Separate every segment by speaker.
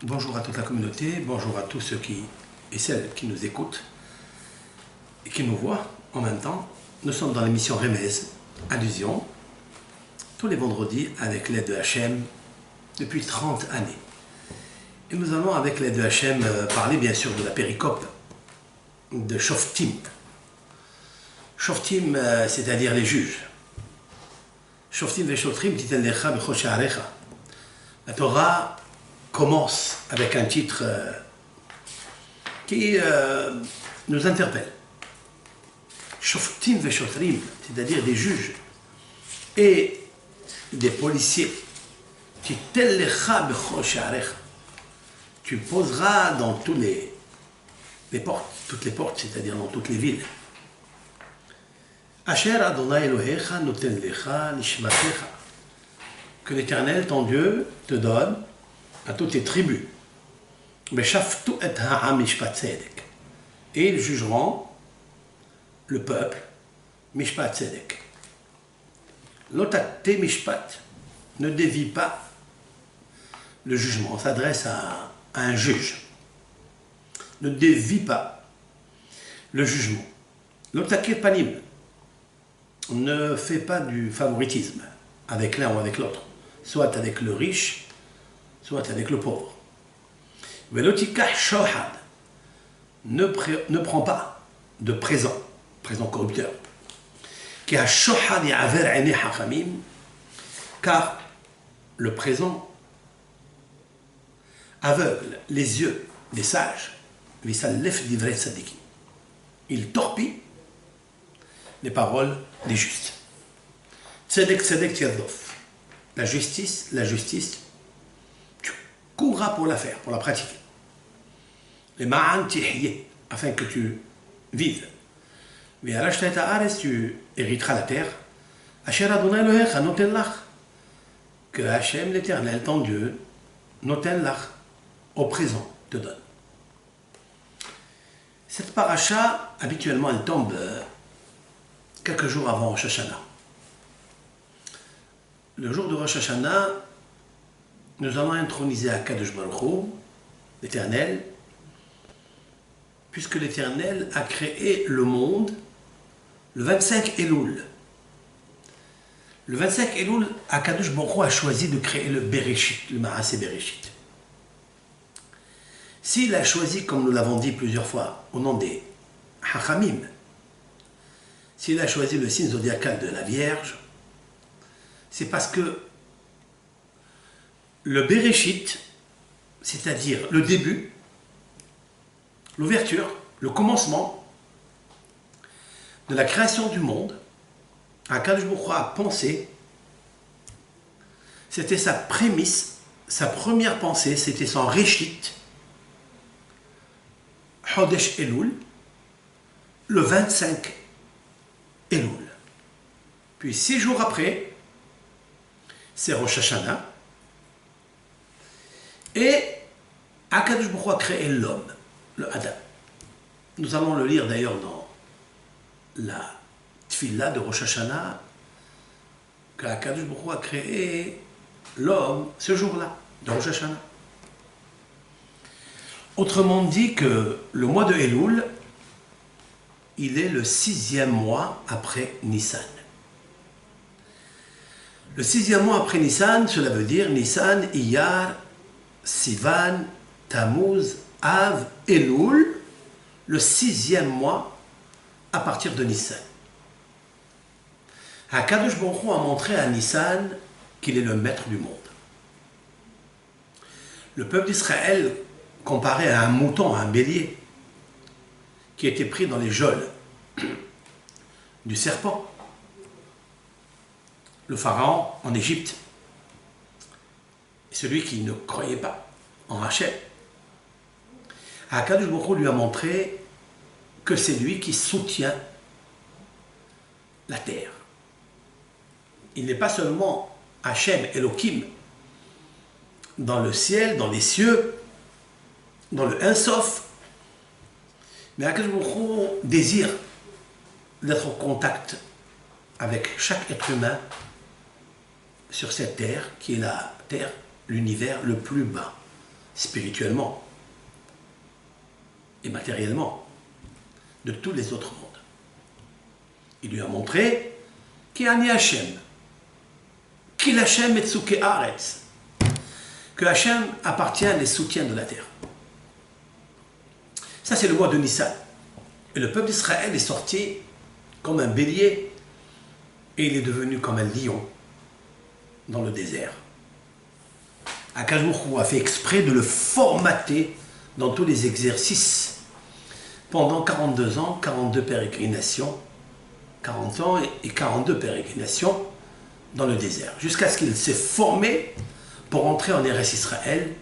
Speaker 1: Bonjour à toute la communauté, bonjour à tous ceux et celles qui nous écoutent et qui nous voient en même temps. Nous sommes dans l'émission Remez, Allusion, tous les vendredis avec l'aide de Hachem depuis 30 années. Et nous allons avec l'aide de Hachem parler bien sûr de la péricope de Shoftim. Shoftim, c'est-à-dire les juges. Shoftim ve'shotrim titen lecha b'chol sha'arecha. La Torah commence avec un titre qui nous interpelle. Shoftim ve'shotrim, c'est-à-dire des juges et des policiers. Titen lecha b'chol sha'arecha. Tu poseras dans toutes les portes, c'est-à-dire dans toutes les villes. Asher Adonai Elohecha noten lecha nishmatecha. Que l'Éternel, ton Dieu, te donne à toutes les tribus. Meshaftu et ha'am mishpat tzedek. Et ils jugeront le peuple mishpat tzedek. Lotate mishpat, ne dévie pas le jugement. On s'adresse à un juge. Ne dévie pas le jugement. Lotakir panim, ne fais pas du favoritisme avec l'un ou avec l'autre, soit avec le riche, soit avec le pauvre. Velotikah shohad, ne prends pas de présent corrupteur. Car le présent aveugle les yeux des sages. Il torpille les paroles des justes. Tzedek tzedek tirdof. La justice, tu courras pour la faire, pour la pratiquer. Les ma'an tihye, afin que tu vives. Ve'arashta et haaretz, tu hériteras la terre. Asher Adonai Elohecha noten lach. Que Hachem l'Éternel, ton Dieu, noten lach, au présent, te donne. Cette paracha, habituellement, elle tombe quelques jours avant Rosh Hashanah. Le jour de Rosh Hashanah, nous allons introniser Akadosh Baruch Hu, l'Éternel, puisque l'Éternel a créé le monde le 25 Elul. Le 25 Elul, Akadosh Baruch Hu a choisi de créer le Bereshit, le Maaseh Bereshit. S'il a choisi, comme nous l'avons dit plusieurs fois, au nom des Hachamim, s'il a choisi le signe zodiacal de la Vierge, c'est parce que le Bereshit, c'est-à-dire le début, l'ouverture, le commencement de la création du monde, Akadosh Baruch Hu a pensé, c'était sa prémisse, sa première pensée, c'était son Réchit, Chodesh Elul, le 25 Elul. Puis 6 jours après, c'est Rosh Hashanah. Et Akadosh Baruch Hu a créé l'homme, le Adam. Nous allons le lire d'ailleurs dans la Tfila de Rosh Hashanah, qu'Akadosh Baruch Hu a créé l'homme ce jour-là, de Rosh Hashanah. Autrement dit que le mois de Elul, il est le 6e mois après Nissan. Le 6e mois après Nissan, cela veut dire Nissan, Iyar, Sivan, Tammuz, Av, Elul, le 6e mois à partir de Nissan. Akadosh Baruch Hu a montré à Nissan qu'il est le maître du monde. Le peuple d'Israël, comparé à un mouton, à un bélier, qui était pris dans les geôles du serpent, le pharaon en Égypte, celui qui ne croyait pas en Hachem. Akadosh Baruch Hu lui a montré que c'est lui qui soutient la terre. Il n'est pas seulement Hachem Elohim dans le ciel, dans les cieux, dans le Un Sof, mais Akadosh Baruch Hu désire d'être en contact avec chaque être humain sur cette terre, qui est la terre, l'univers le plus bas. spirituellement et matériellement, de tous les autres mondes. Il lui a montré qu'il y a Hachem, qu'il Hachem et Tsuke Aretz, que Hachem appartient les soutiens de la terre. Ça, c'est le mois de Nissan. Et le peuple d'Israël est sorti comme un bélier et il est devenu comme un lion dans le désert. Akadosh Baruch Hu a fait exprès de le formater dans tous les exercices pendant 42 ans, 42 pérégrinations, 40 ans et 42 pérégrinations dans le désert, jusqu'à ce qu'il s'est formé pour entrer en Eretz Israël,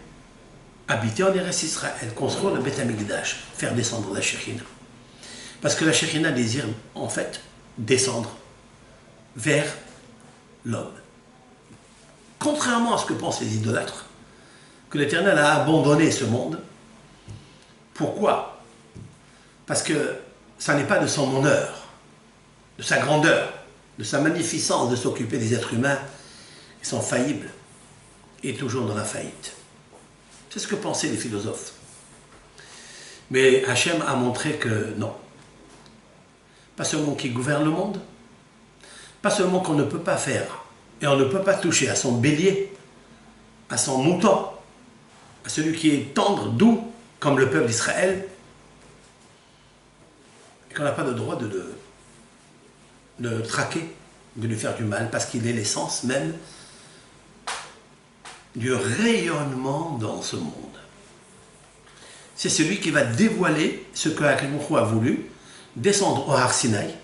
Speaker 1: habiter en Eretz Israël, construire le Beth Amikdash, faire descendre la Shekhinah. Parce que la Shekhinah désire en fait descendre vers l'homme. Contrairement à ce que pensent les idolâtres, que l'Éternel a abandonné ce monde. Pourquoi? Parce que ça n'est pas de son honneur, de sa grandeur, de sa magnificence de s'occuper des êtres humains qui sont faillibles et toujours dans la faillite. C'est ce que pensaient les philosophes. Mais Hachem a montré que non. Pas seulement qu'il gouverne le monde, pas seulement qu'on ne peut pas faire et on ne peut pas toucher à son bélier, à son mouton, à celui qui est tendre, doux, comme le peuple d'Israël, et qu'on n'a pas le droit de le traquer, de lui faire du mal, parce qu'il est l'essence même du rayonnement dans ce monde. C'est celui qui va dévoiler ce que Akadosh Baruch Hu a voulu, descendre au Har Sinaï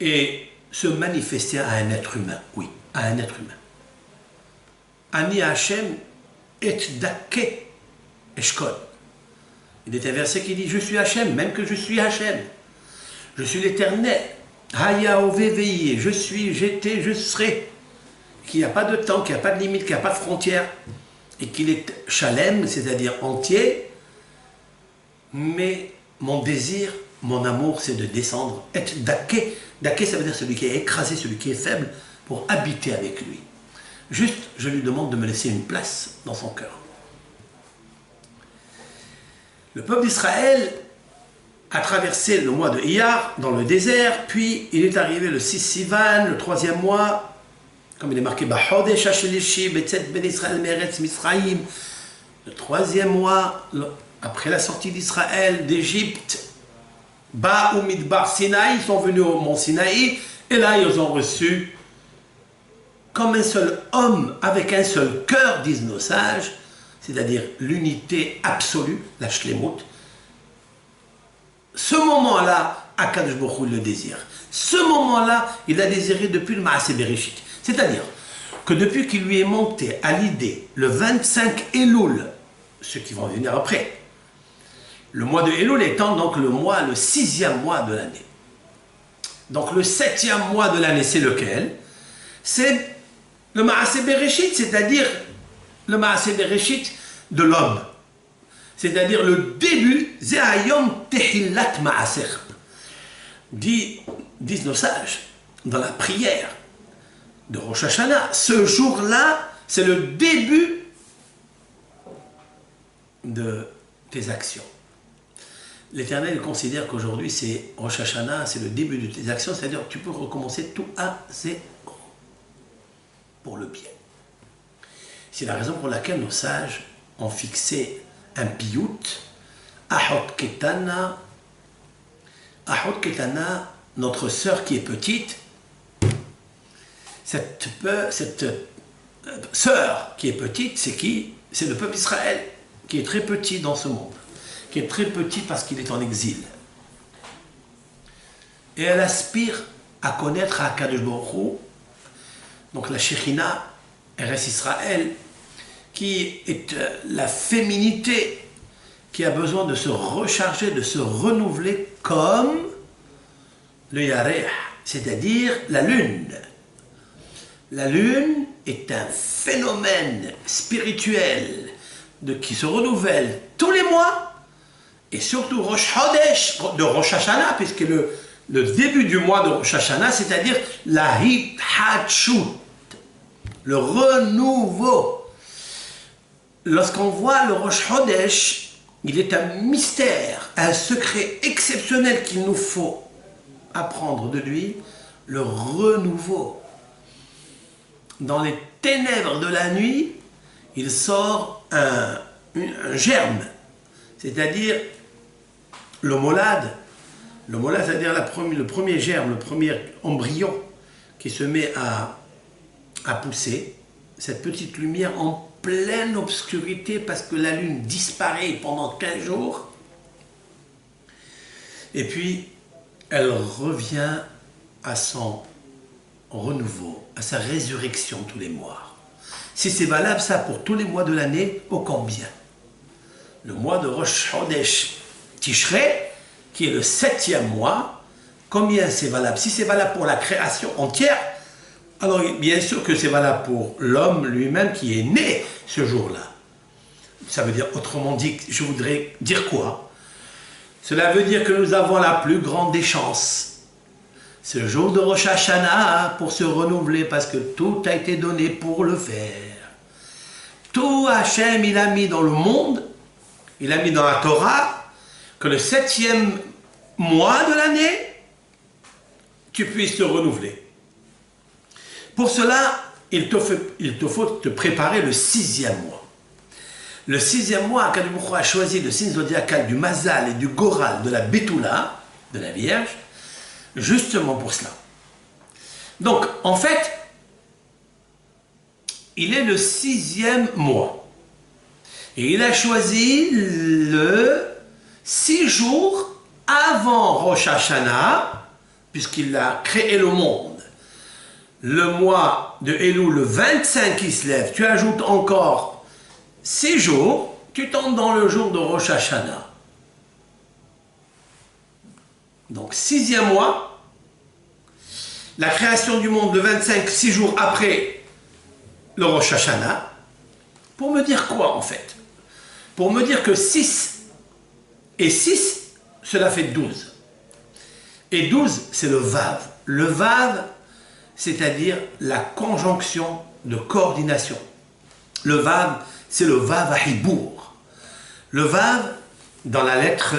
Speaker 1: et se manifester à un être humain, oui, à un être humain. Ani Hachem et Dake Eshkol. Il est un verset qui dit, je suis Hachem, même que je suis Hachem. Je suis l'Éternel. Haya Ove Veillé, je suis, j'étais, je serai. Qu'il n'y a pas de temps, qu'il n'y a pas de limite, qu'il n'y a pas de frontière. Et qu'il est Shalem, c'est-à-dire entier. Mais mon désir, mon amour, c'est de descendre. Et Dake. Dake, ça veut dire celui qui est écrasé, celui qui est faible, pour habiter avec lui. Juste, je lui demande de me laisser une place dans son cœur. Le peuple d'Israël a traversé le mois de Iyar dans le désert, puis il est arrivé le 6 Sivan, le 3e mois, comme il est marqué, le 3e mois, après la sortie d'Israël d'Égypte, Ba'u Midbar Sinaï, ils sont venus au mont Sinaï, et là ils ont reçu, comme un seul homme, avec un seul cœur, disent nos sages, c'est-à-dire l'unité absolue, la shlemut. Ce moment-là, Akadosh Baruch Hu le désire. Ce moment-là, il a désiré depuis le Maaseh Bereshit. C'est-à-dire que depuis qu'il lui est monté à l'idée, le 25 Elul, ceux qui vont venir après, le mois de Elul étant donc le 6e mois de l'année. Donc le 7e mois de l'année, c'est lequel? C'est le Maaseh Bereshit, c'est-à-dire le Maaseh Bereshit de l'homme. C'est-à-dire le début, Zehayom Tehillat Maaser. Disent nos sages, dans la prière de Rosh Hashanah, ce jour-là, c'est le début de tes actions. L'Éternel considère qu'aujourd'hui, c'est Rosh Hashanah, c'est le début de tes actions, c'est-à-dire que tu peux recommencer tout à zéro pour le bien. C'est la raison pour laquelle nos sages ont fixé un piout, Ahot Ketana, notre sœur qui est petite, cette sœur qui est petite, c'est qui? C'est le peuple d'Israël, qui est très petit dans ce monde, qui est très petit parce qu'il est en exil. Et elle aspire à connaître Akadosh Baruch Hu, donc la Shekhinah, Eretz Israël, qui est la féminité qui a besoin de se recharger, de se renouveler comme le Yareh, c'est-à-dire la lune. La lune est un phénomène spirituel qui se renouvelle tous les mois, et surtout Rosh Chodesh, de Rosh Hashanah, puisque le début du mois de Rosh Hashanah, c'est-à-dire la Hithatshut, le renouveau. lorsqu'on voit le Rosh Chodesh, il est un mystère, un secret exceptionnel qu'il nous faut apprendre de lui, le renouveau. Dans les ténèbres de la nuit, il sort un germe, c'est-à-dire le molade. Le molade, c'est-à-dire le premier germe, le premier embryon qui se met à pousser, cette petite lumière en pleine obscurité parce que la lune disparaît pendant 15 jours. Et puis, elle revient à son renouveau, à sa résurrection tous les mois. Si c'est valable ça pour tous les mois de l'année, ô combien? Le mois de Rosh Chodesh Tishrei, qui est le 7e mois, combien c'est valable? Si c'est valable pour la création entière, alors bien sûr que c'est valable pour l'homme lui-même qui est né ce jour-là. Ça veut dire, autrement dit, je voudrais dire quoi? Cela veut dire que nous avons la plus grande des chances. Ce jour de Rosh Hashanah pour se renouveler parce que tout a été donné pour le faire. Tout Hachem, il a mis dans le monde, il a mis dans la Torah, que le 7e mois de l'année, tu puisses te renouveler. Pour cela, il te faut te préparer le 6e mois. Le 6e mois, Akadosh Baruch Hu a choisi le signe zodiacal du Mazal et du Goral de la Betula, de la Vierge, justement pour cela. Donc, en fait, il est le 6e mois. Et il a choisi le 6 jours avant Rosh Hashanah, puisqu'il a créé le monde. Le mois de Elul, le 25 qui se lève, tu ajoutes encore 6 jours, tu tombes dans le jour de Rosh Hashanah. Donc 6e mois, la création du monde le 25, 6 jours après le Rosh Hashanah, pour me dire quoi en fait? Pour me dire que 6 et 6, cela fait 12. Et 12, c'est le Vav. Le Vav, c'est-à-dire la conjonction de coordination. Le Vav, c'est le Vav à Hibour. Le Vav, dans la lettre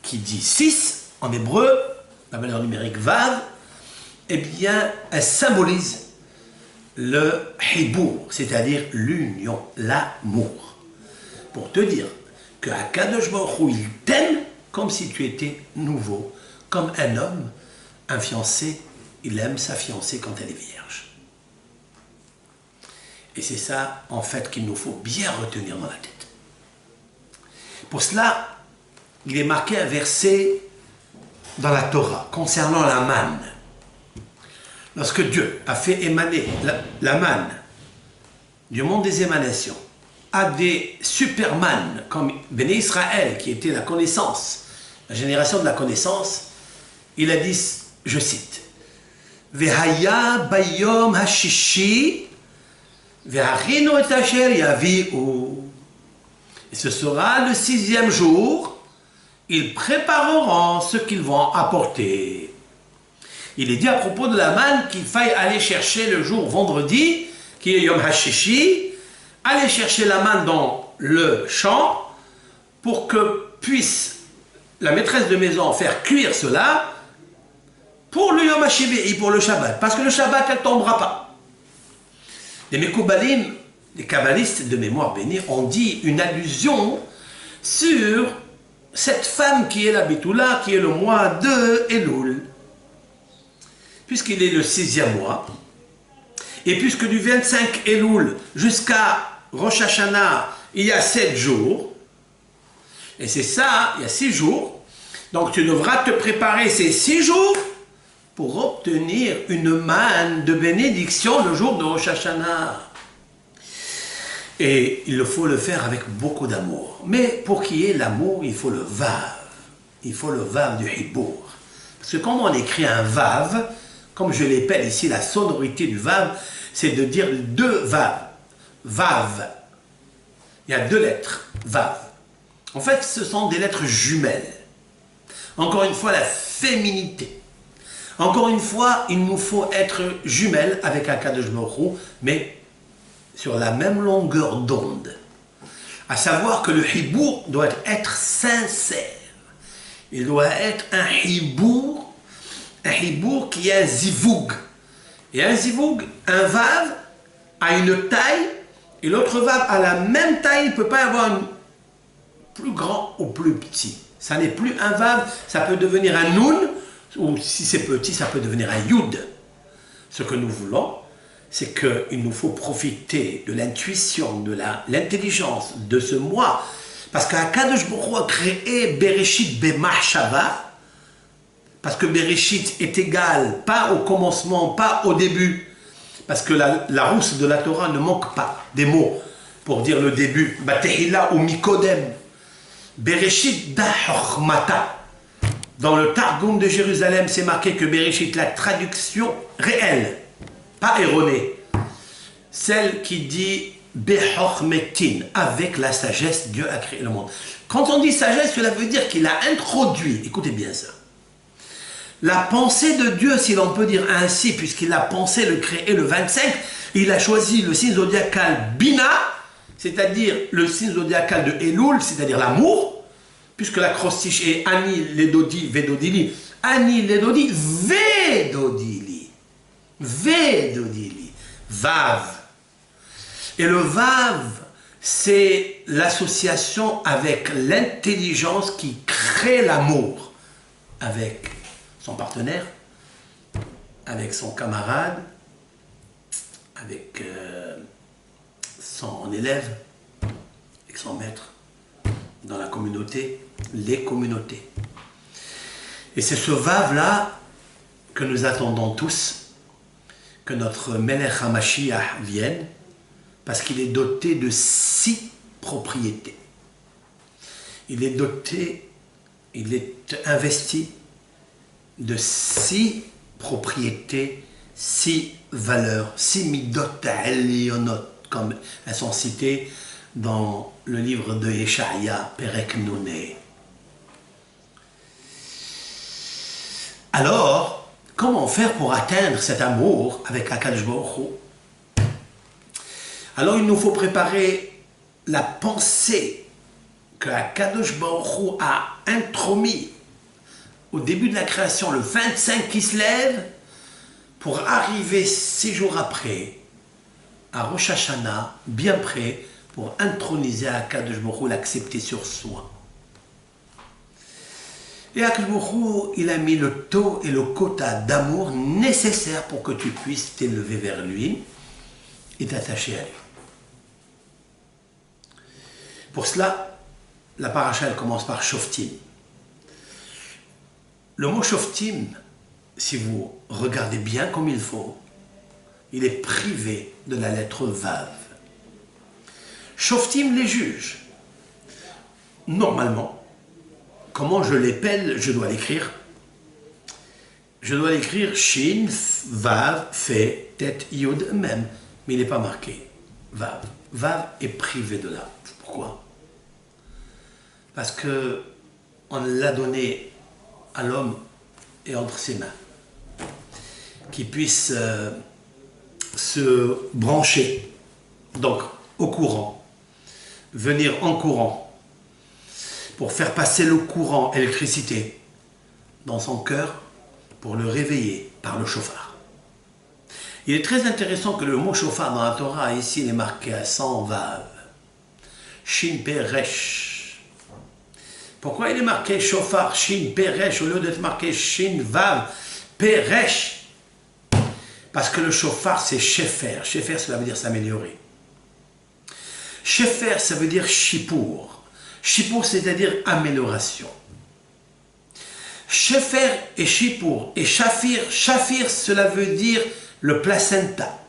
Speaker 1: qui dit 6, en hébreu, la valeur numérique Vav, eh bien, elle symbolise le Hibour, c'est-à-dire l'union, l'amour. Pour te dire que Akadosh Baruch Hu, il t'aime comme si tu étais nouveau, comme un homme, un fiancé, il aime sa fiancée quand elle est vierge. Et c'est ça, en fait, qu'il nous faut bien retenir dans la tête. Pour cela, il est marqué un verset dans la Torah concernant la manne. Lorsque Dieu a fait émaner la manne du monde des émanations à des superman comme Béné Israël, qui était la connaissance, la génération de la connaissance, il a dit, je cite, Vehaya bayom hashishi veharino et asher yaviu. Et ce sera le 6e jour, ils prépareront ce qu'ils vont apporter. Il est dit à propos de la manne qu'il faille aller chercher le jour vendredi, qui est Yom HaShishi, aller chercher la manne dans le champ pour que puisse la maîtresse de maison faire cuire cela pour le Yom HaShivi, pour le Shabbat. Parce que le Shabbat, elle ne tombera pas. Les Mekoubalim, les kabbalistes de mémoire bénie, ont dit une allusion sur cette femme qui est la Betula, qui est le mois de Elul. Puisqu'il est le 6e mois, et puisque du 25 Elul jusqu'à Rosh Hashanah, il y a 7 jours, et c'est ça, il y a 6 jours, donc tu devras te préparer ces 6 jours pour obtenir une manne de bénédiction le jour de Rosh Hashanah. Et il faut le faire avec beaucoup d'amour. Mais pour qu'il y ait l'amour, il faut le Vav. Il faut le Vav du Hibour. Parce que quand on écrit un Vav, comme je l'appelle ici, la sonorité du Vav, c'est de dire 2 Vav. Vav. Il y a 2 lettres. Vav. En fait, ce sont des lettres jumelles. Encore une fois, la féminité. Encore une fois, il nous faut être jumelles avec Akadosh Baruch Hu, mais sur la même longueur d'onde. À savoir que le hibour doit être sincère. Il doit être un hibour qui est un zivoug. Et un zivoug, un vav, a une taille, et l'autre vav a la même taille, il ne peut pas avoir un plus grand ou plus petit. Ça n'est plus un vav, ça peut devenir un noun, ou si c'est petit, ça peut devenir un yud. Ce que nous voulons, c'est qu'il nous faut profiter de l'intuition, de l'intelligence de ce moi. Parce qu'Akadosh Baruch Hu a créé Bereshit B'machshava, parce que Bereshit est égal, pas au commencement, pas au début. Parce que la rousse de la Torah ne manque pas des mots pour dire le début. Batehila ou Mikodem. Bereshit Da'chochmata. Dans le Targum de Jérusalem, c'est marqué que Bereshit, la traduction réelle, pas erronée, celle qui dit Bechochmetin, avec la sagesse, Dieu a créé le monde. Quand on dit sagesse, cela veut dire qu'il a introduit, écoutez bien ça, la pensée de Dieu, si l'on peut dire ainsi, puisqu'il a pensé le créer le 25, il a choisi le signe zodiacal Bina, c'est-à-dire le signe zodiacal de Elul, c'est-à-dire l'amour, puisque l'acrostiche est Ani Ledodi Vedodili. Ani Ledodi Vedodili. Vedodili. Vav. Et le Vav, c'est l'association avec l'intelligence qui crée l'amour avec son partenaire, avec son camarade, avec son élève, avec son maître, dans la communauté, les communautés. Et c'est ce Vav-là que nous attendons tous, que notre Melech HaMashiach vienne, parce qu'il est doté de 6 propriétés. Il est doté, il est investi de 6 propriétés, 6 valeurs, 6 midot elionot, comme elles sont citées dans le livre de Yeshaya, Perek Nouné. Alors, comment faire pour atteindre cet amour avec Akadosh Baruch Hu? Alors, il nous faut préparer la pensée que Akadosh Baruch Hu a intromis au début de la création, le 25 qui se lève, pour arriver 6 jours après, à Rosh Hashanah, bien prêt, pour introniser Akadosh Baruch Hu, l'accepter sur soi. Et Akadosh Baruch Hu, il a mis le taux et le quota d'amour nécessaire pour que tu puisses t'élever vers lui et t'attacher à lui. Pour cela, la paracha, elle commence par Shoftim. Le mot Shoftim, si vous regardez bien comme il faut, il est privé de la lettre Vav. Shoftim, les juges. Normalement, comment je l'épelle, je dois l'écrire. Je dois l'écrire Shin, Vav, Fe, Tet, Yod, même. Mais il n'est pas marqué Vav. Vav est privé de là. Pourquoi? Parce que on l'a donné à l'homme et entre ses mains, qui puisse se brancher, donc au courant, venir en courant, pour faire passer le courant, électricité, dans son cœur, pour le réveiller par le chauffard. Il est très intéressant que le mot chauffard dans la Torah, ici, il est marqué à 100 vav. Shin Peresh. Pourquoi il est marqué chauffard, Shin Peresh, au lieu d'être marqué Shin Vav Peresh? Parce que le chauffard, c'est Shefer. Shefer, cela veut dire s'améliorer. Shefer, ça veut dire Shipur. Shipur, c'est-à-dire amélioration. Shefer et Shipur et Shafir. Shafir, cela veut dire le placenta.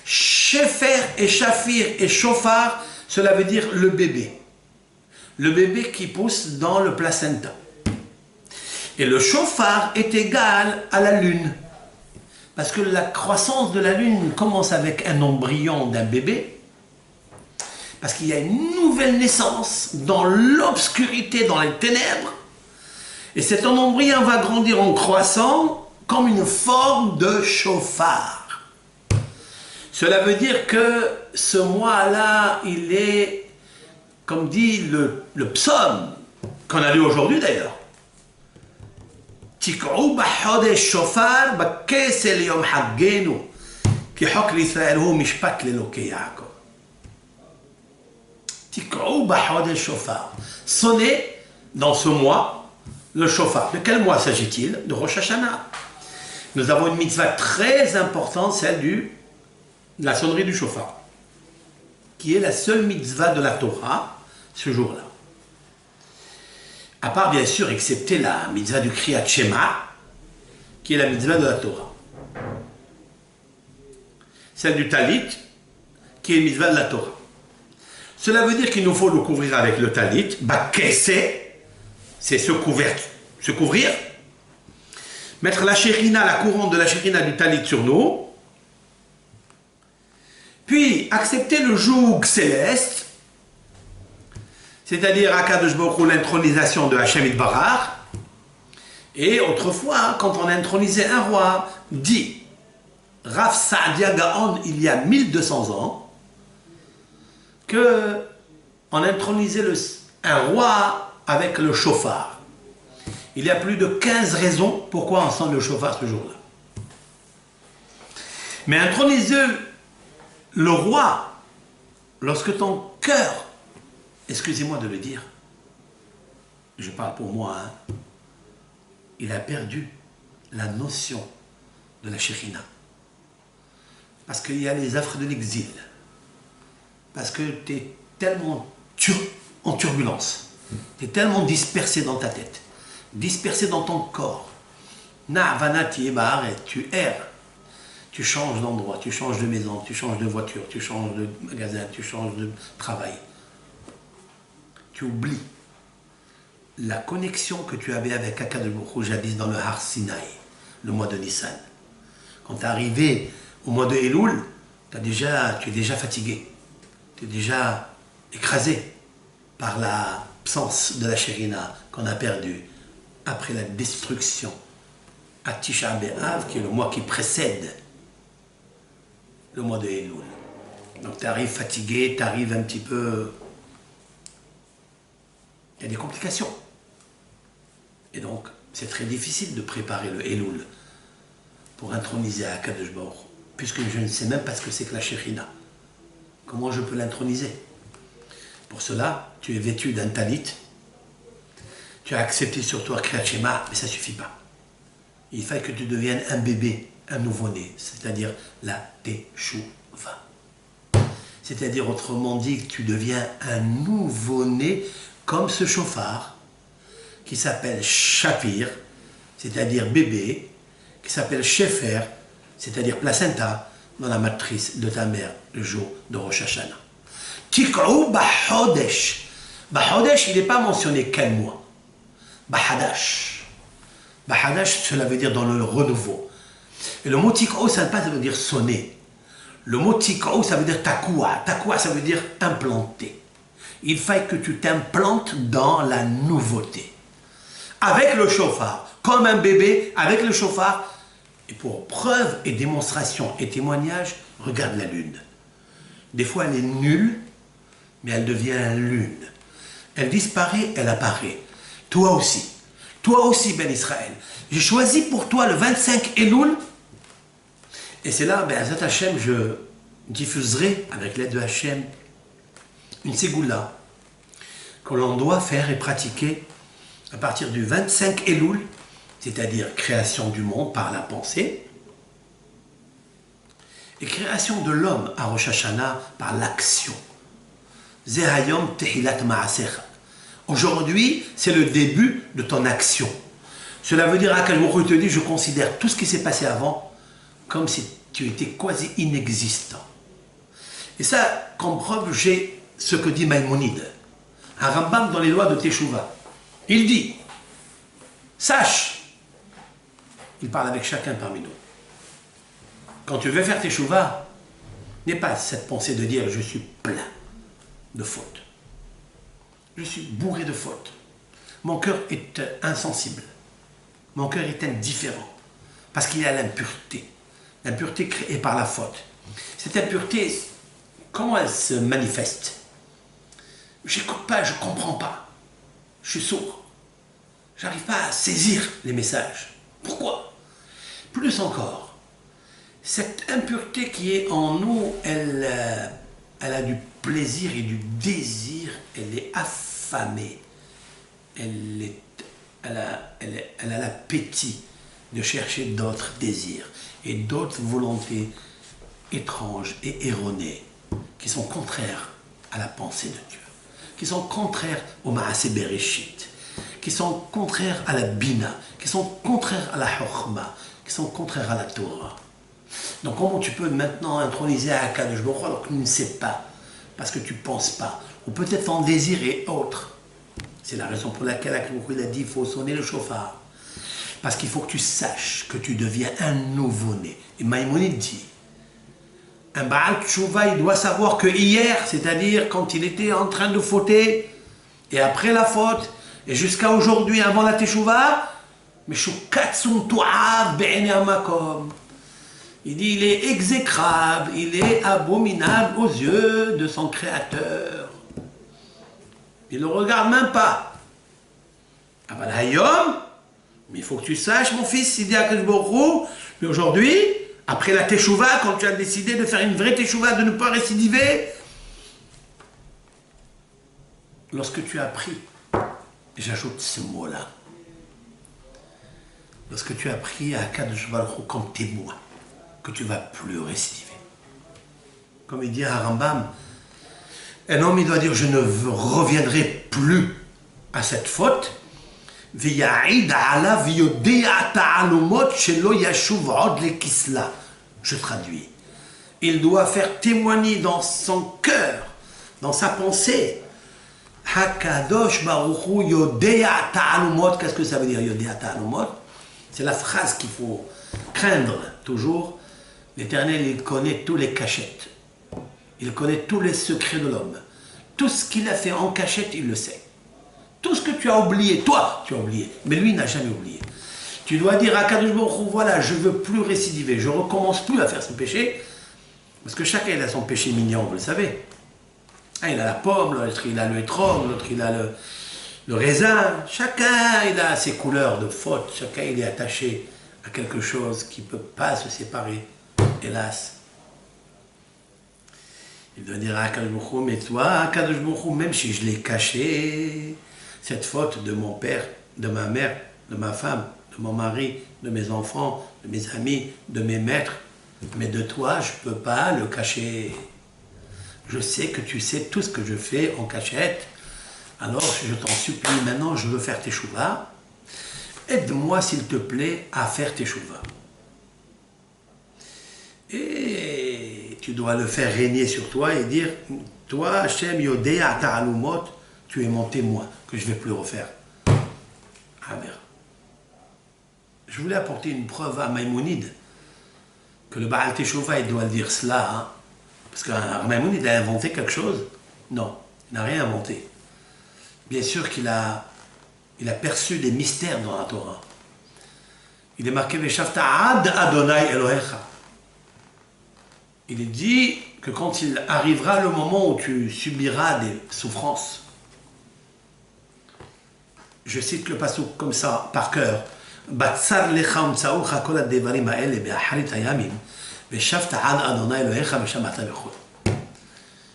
Speaker 1: Shefer et Shafir et Shofar, cela veut dire le bébé. Le bébé qui pousse dans le placenta. Et le chauffard est égal à la lune. Parce que la croissance de la lune commence avec un embryon d'un bébé. Parce qu'il y a une nouvelle naissance dans l'obscurité, dans les ténèbres. Et cet embryon va grandir en croissant comme une forme de chauffard. Cela veut dire que ce mois-là, il est comme dit le psaume qu'on a lu aujourd'hui d'ailleurs. تكعوا بحوض الشوفار بكيس اليوم حقينو كي حق لإسرائيل هو مشبك للوكي يعقوب. تكعوا بحوض الشوفار. Sonnez dans ce mois le chauffard. De quel mois s'agit-il? De Rosh Hashanah. Nous avons une mitzvah très importante, celle de la sonnerie du chauffard, qui est la seule mitzvah de la Torah ce jour-là. À part bien sûr, excepté la mitzvah du Kriyat Shema, qui est la mitzvah de la Torah. Celle du Talit, qui est une mitzvah de la Torah. Cela veut dire qu'il nous faut le couvrir avec le Talit. Bakese, c'est se couvrir. Mettre la shérina, la couronne de la shérina du Talit sur nous. Puis accepter le joug céleste, c'est-à-dire Akadosh Baruch Hu, l'intronisation de Hachem Yitbarach. Et autrefois, quand on intronisait un roi, dit Rav Saadia Gaon, il y a 1200 ans, que on intronisait un roi avec le chauffard. Il y a plus de 15 raisons pourquoi on sonne le chauffard ce jour-là. Mais introniser le roi, lorsque ton cœur, excusez-moi de le dire, je parle pour moi, hein, il a perdu la notion de la Shekhinah. Parce qu'il y a les affres de l'exil. Parce que tu es tellement en turbulence. Tu es tellement dispersé dans ta tête. Dispersé dans ton corps. Na'vanati et tu erres. Tu changes d'endroit, tu changes de maison, tu changes de voiture, tu changes de magasin, tu changes de travail. Tu oublies la connexion que tu avais avec Akadosh Baruch Hu jadis dans le Har Sinaï, le mois de Nissan. Quand tu es arrivé au mois de Elul, tu es déjà fatigué, tu es déjà écrasé par l'absence de la Shérina qu'on a perdue après la destruction à Tisha B'Av, qui est le mois qui précède le mois de Elul. Donc tu arrives fatigué, tu arrives un petit peu... Il y a des complications. Et donc, c'est très difficile de préparer le Elul pour introniser Akadosh Baruch Hu, puisque je ne sais même pas ce que c'est que la Shekhinah. Comment je peux l'introniser? Pour cela, tu es vêtu d'un talit, tu as accepté sur toi Kriyat Shema, mais ça ne suffit pas. Il faut que tu deviennes un bébé, un nouveau-né, c'est-à-dire la Teshuva. C'est-à-dire, autrement dit, que tu deviens un nouveau-né comme ce chauffard qui s'appelle Shapir, c'est-à-dire bébé, qui s'appelle Shefer, c'est-à-dire placenta, dans la matrice de ta mère le jour de Rosh Hashanah. Tik'u Bahodesh. Bahodesh, il n'est pas mentionné quel mois. Bahadash. Bahadash, cela veut dire dans le renouveau. Et le mot Tik'u, ça veut dire sonner. Le mot Tik'u, ça veut dire takua. Takua, ça veut dire implanter. Il faut que tu t'implantes dans la nouveauté. Avec le chauffard, comme un bébé, avec le chauffard. Et pour preuve et démonstration et témoignage, regarde la lune. Des fois, elle est nulle, mais elle devient lune. Elle disparaît, elle apparaît. Toi aussi, Ben Israël. J'ai choisi pour toi le 25 Elul. Et c'est là, Ben Azat Hashem, je diffuserai, avec l'aide de Hashem, une ségoula que l'on doit faire et pratiquer à partir du 25 Elul, c'est-à-dire création du monde par la pensée, et création de l'homme à Rosh Hashanah par l'action. Zehayom tehilat ma'asecha. Aujourd'hui, c'est le début de ton action. Cela veut dire à quel moment tu te dis, je considère tout ce qui s'est passé avant comme si tu étais quasi inexistant. Et ça, comme preuve, j'ai ce que dit Maïmonide, un Rambam dans les lois de Teshuvah. Il dit, sache, il parle avec chacun parmi nous, quand tu veux faire Teshuvah, n'aie pas cette pensée de dire, je suis plein de fautes. Je suis bourré de fautes. Mon cœur est insensible. Mon cœur est indifférent. Parce qu'il y a l'impureté. L'impureté créée par la faute. Cette impureté, comment elle se manifeste? j'écoute pas, je comprends pas. Je suis sourd. J'arrive pas à saisir les messages. Pourquoi? Plus encore, cette impureté qui est en nous, elle a du plaisir et du désir, elle est affamée. Elle a l'appétit de chercher d'autres désirs et d'autres volontés étranges et erronées qui sont contraires à la pensée de Dieu, qui sont contraires au Maaseh Bereshit, qui sont contraires à la Bina, qui sont contraires à la Chokhma, qui sont contraires à la Torah. Donc comment tu peux maintenant introniser Akadosh Baruch Hu alors que tu ne sais pas, parce que tu ne penses pas, ou peut-être ton désir est autre. C'est la raison pour laquelle Akadosh Baruch Hu il a dit il faut sonner le chauffard. Parce qu'il faut que tu saches que tu deviens un nouveau-né. Et Maïmonide dit, un Baal Tshuva, il doit savoir que hier, c'est-à-dire quand il était en train de fauter, et après la faute, et jusqu'à aujourd'hui, avant la Teshuvah, il dit, il est exécrable, il est abominable aux yeux de son Créateur. Il ne le regarde même pas. Mais il faut que tu saches, mon fils, il dit à Akadosh Baruch Hu, mais aujourd'hui, après la Teshuvah, quand tu as décidé de faire une vraie Teshuvah, de ne pas récidiver, lorsque tu as appris, j'ajoute ce mot-là, lorsque tu as pris à Akadosh Baruch Hu comme témoin, que tu ne vas plus récidiver. Comme il dit à Rambam, un homme il doit dire je ne reviendrai plus à cette faute. Je traduis. Il doit faire témoigner dans son cœur, dans sa pensée. Hakadosh Baruch Hu Yodea Ta'alumot. Qu'est-ce que ça veut dire Yodea Ta'alumot? C'est la phrase qu'il faut craindre toujours. L'Éternel, il connaît tous les cachettes. Il connaît tous les secrets de l'homme. Tout ce qu'il a fait en cachette, il le sait. Tout ce que tu as oublié, toi, tu as oublié. Mais lui, il n'a jamais oublié. Tu dois dire à Akadosh Baruch Hu, voilà, je ne veux plus récidiver. Je ne recommence plus à faire ce péché. Parce que chacun, il a son péché mignon, vous le savez. Ah, il a la pomme, l'autre, il a le étrog, l'autre, il a le raisin. Chacun, il a ses couleurs de faute. Chacun, il est attaché à quelque chose qui ne peut pas se séparer. Hélas. Il doit dire à Akadosh Baruch Hu, mais toi, Akadosh Baruch Hu, même si je l'ai caché, cette faute de mon père, de ma mère, de ma femme, de mon mari, de mes enfants, de mes amis, de mes maîtres, mais de toi, je ne peux pas le cacher. Je sais que tu sais tout ce que je fais en cachette, alors je t'en supplie, maintenant je veux faire tes chouvas. Aide-moi s'il te plaît à faire tes chouvas. Et tu dois le faire régner sur toi et dire, toi, Hachem Yodea Ta'alumot, tu es mon témoin, que je ne vais plus refaire. Amen. Je voulais apporter une preuve à Maïmonide, que le Baal Teshuvah, il doit dire cela, hein. Parce que Maïmonide a inventé quelque chose. Non, il n'a rien inventé. Bien sûr qu'il a perçu des mystères dans la Torah. Il est marqué Veshavta ad Adonai Elohecha. Il est dit que quand il arrivera le moment où tu subiras des souffrances, je cite le passouk comme ça, par cœur, Batsar lecha umtsaoucha kol hadevarim ha'ele be'acharit hayamim ve'shavta ad Adonai Elohecha ve'shamata bechol.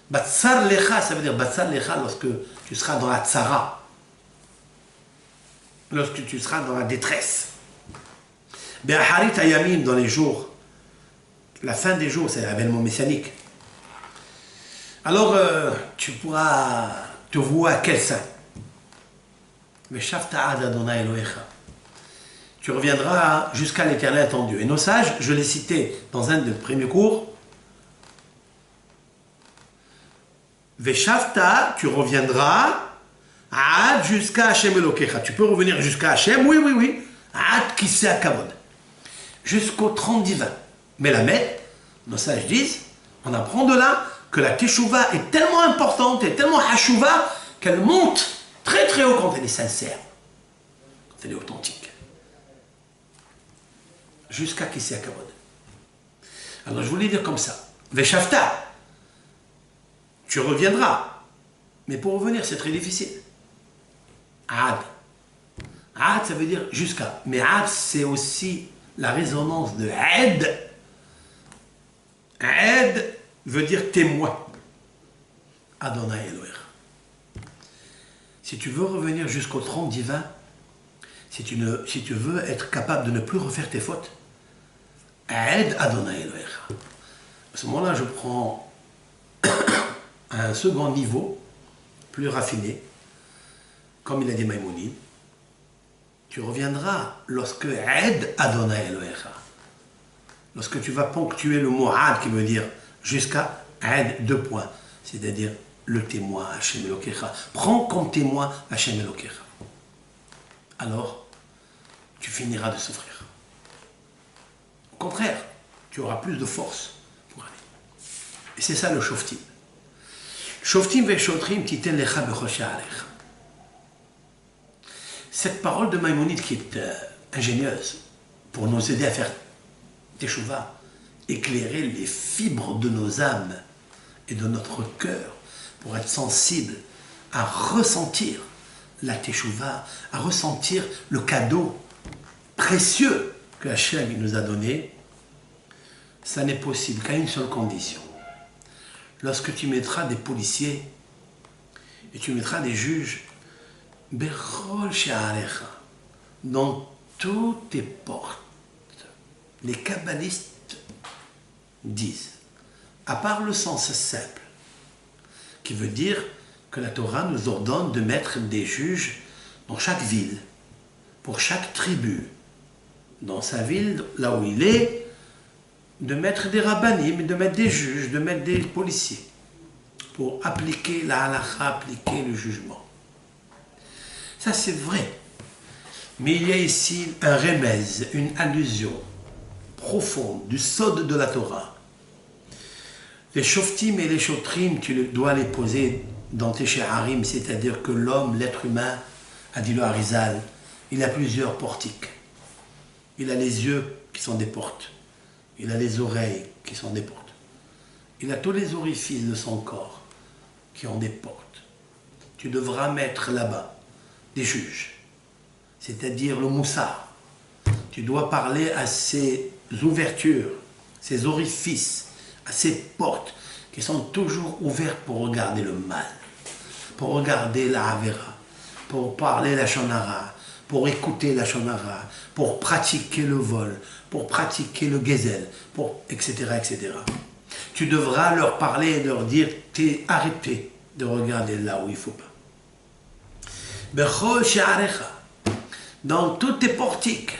Speaker 1: Batsar lecha, ça veut dire Batsar lecha lorsque tu seras dans la tzara, lorsque tu seras dans la détresse. Be'acharit hayamim, dans les jours, la fin des jours, c'est l'avènement messianique. Alors, tu pourras te vouer à quel saint? Tu reviendras jusqu'à l'éternel ton Dieu. Et nos sages, je l'ai cité dans un des premiers cours, Veshavta, tu reviendras Ad jusqu'à Hashem Elokecha. Tu peux revenir jusqu'à Hashem, oui, oui, oui. Ad Kisei HaKavod. Jusqu'au 30 divin. Mais la Mède, nos sages disent, on apprend de là que la Teshuvah est tellement importante et tellement Hashuvah qu'elle monte très très haut quand elle est sincère, quand elle est authentique. Jusqu'à Kisei HaKavod. Alors je voulais dire comme ça. Veshavta, tu reviendras. Mais pour revenir, c'est très difficile. Ad. Ad, ça veut dire jusqu'à. Mais ad, c'est aussi la résonance de Aid. Aid veut dire témoin. Adonai Elohim. Si tu veux revenir jusqu'au trône divin, si tu veux être capable de ne plus refaire tes fautes, Aid Adonai Elohim. À ce moment-là, je prends un second niveau, plus raffiné, comme il a dit Maïmonide. Tu reviendras lorsque Aid Adonai Elohim. Lorsque tu vas ponctuer le mot Ad qui veut dire jusqu'à Aid, 2 points, c'est-à-dire le témoin Hachem Elokecha. Prends comme témoin Hachem Elokecha. Alors, tu finiras de souffrir. Au contraire, tu auras plus de force pour aller. Et c'est ça le Shoftim. Shoftim ve'shotrim titen lecha bechol she'arecha. Cette parole de Maïmonide qui est ingénieuse pour nous aider à faire teshuva, éclairer les fibres de nos âmes et de notre cœur pour être sensible à ressentir la teshuva, à ressentir le cadeau précieux que Hachem nous a donné. Ça n'est possible qu'à une seule condition. Lorsque tu mettras des policiers et tu mettras des juges Bechol she'arecha, dans toutes tes portes, les kabbalistes disent, à part le sens simple, qui veut dire que la Torah nous ordonne de mettre des juges dans chaque ville, pour chaque tribu, dans sa ville, là où il est, de mettre des rabbanim, de mettre des juges, de mettre des policiers, pour appliquer la halakha, appliquer le jugement. Ça c'est vrai. Mais il y a ici un remèze, une allusion profonde du sod de la Torah. Les shoftim et les shotrim, tu dois les poser dans tes she'arim, c'est-à-dire que l'homme, l'être humain, a dit le Harizal, il a plusieurs portiques. Il a les yeux qui sont des portes. Il a les oreilles qui sont des portes. Il a tous les orifices de son corps qui ont des portes. Tu devras mettre là-bas des juges, c'est-à-dire le moussard. Tu dois parler à ces ouvertures, ces orifices, à ces portes qui sont toujours ouvertes pour regarder le mal, pour regarder la Avera, pour parler la Shonara, pour écouter la Shonara, pour pratiquer le vol, pour pratiquer le Gezel, etc., etc. Tu devras leur parler et leur dire, arrêtez de regarder là où il ne faut pas. Bechol she'arecha, dans toutes tes portiques,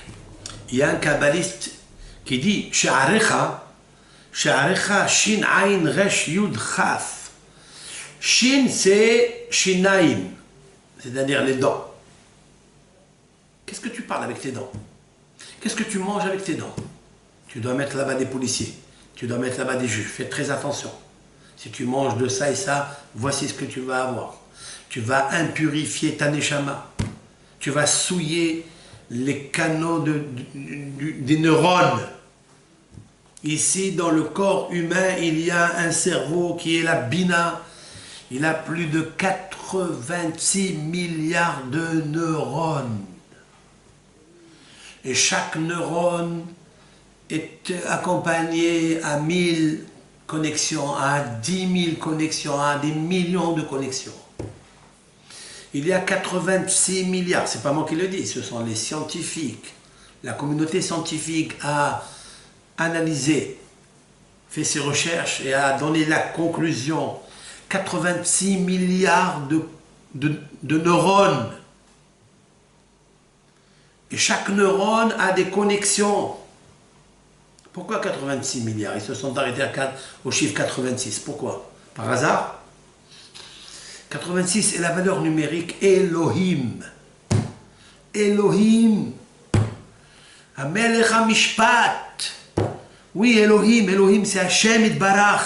Speaker 1: il y a un kabbaliste qui dit she'arecha, she'arecha shin ayin resh yud chaf. Shin c'est shinaim, c'est-à-dire les dents. Qu'est-ce que tu parles avec tes dents? Qu'est-ce que tu manges avec tes dents? Tu dois mettre là-bas des policiers, tu dois mettre là-bas des juges, fais très attention. Si tu manges de ça et ça, voici ce que tu vas avoir. Tu vas impurifier ta neshama. Tu vas souiller les canaux des neurones. Ici, dans le corps humain, il y a un cerveau qui est la bina. Il a plus de 86 milliards de neurones. Et chaque neurone est accompagné à 1000 connexions, à 10 000 connexions, à des millions de connexions. Il y a 86 milliards, c'est pas moi qui le dis, ce sont les scientifiques. La communauté scientifique a analysé, fait ses recherches et a donné la conclusion. 86 milliards de neurones. Et chaque neurone a des connexions. Pourquoi 86 milliards? Ils se sont arrêtés au chiffre 86. Pourquoi? Par hasard? 86 est la valeur numérique Elohim. Elohim. Amelech HaMishpat. Oui, Elohim. Elohim, c'est Hashem Itbarach.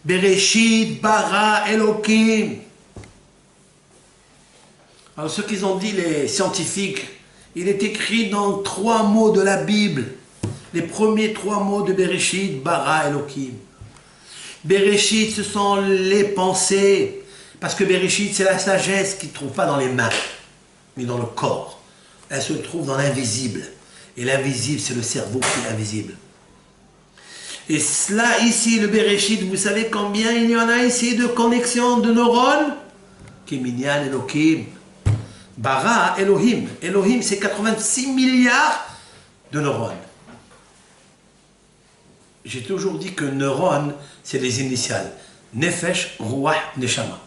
Speaker 1: Bereshit bara Elohim. Alors, ce qu'ils ont dit, les scientifiques, il est écrit dans 3 mots de la Bible. Les premiers 3 mots de Bereshit bara Elohim. Bereshit, ce sont les pensées. Parce que Bereshit, c'est la sagesse qui ne se trouve pas dans les mains, mais dans le corps. Elle se trouve dans l'invisible. Et l'invisible, c'est le cerveau qui est invisible. Et cela, ici, le Bereshit, vous savez combien il y en a ici de connexions de neurones? Kiminyan Elohim. Bara Elohim. Elohim, c'est 86 milliards de neurones. J'ai toujours dit que neurones, c'est les initiales. Nefesh, Ruach, Neshama.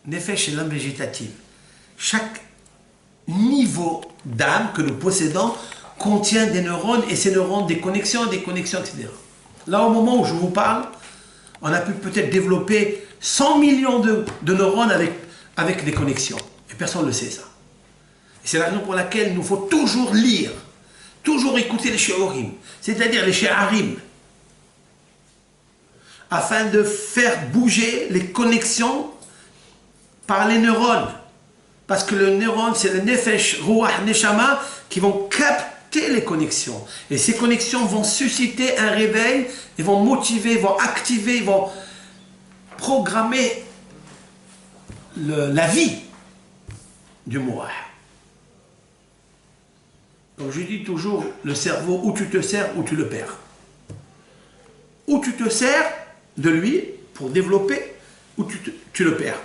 Speaker 1: Nefesh, c'est l'âme végétative. Chaque niveau d'âme que nous possédons contient des neurones, et ces neurones, des connexions, etc. Là, au moment où je vous parle, on a pu peut-être développer 100 millions de neurones avec des connexions. Et personne ne le sait, ça. Et c'est la raison pour laquelle il nous faut toujours lire, toujours écouter les shiurim, c'est-à-dire les shi'arim, afin de faire bouger les connexions par les neurones. Parce que le neurone, c'est le nefesh, ruach, neshama, qui vont capter les connexions. Et ces connexions vont susciter un réveil, ils vont motiver, vont activer, ils vont programmer la vie du moah. Donc je dis toujours, le cerveau, ou tu te sers, ou tu le perds. Ou tu te sers de lui pour développer, ou tu le perds.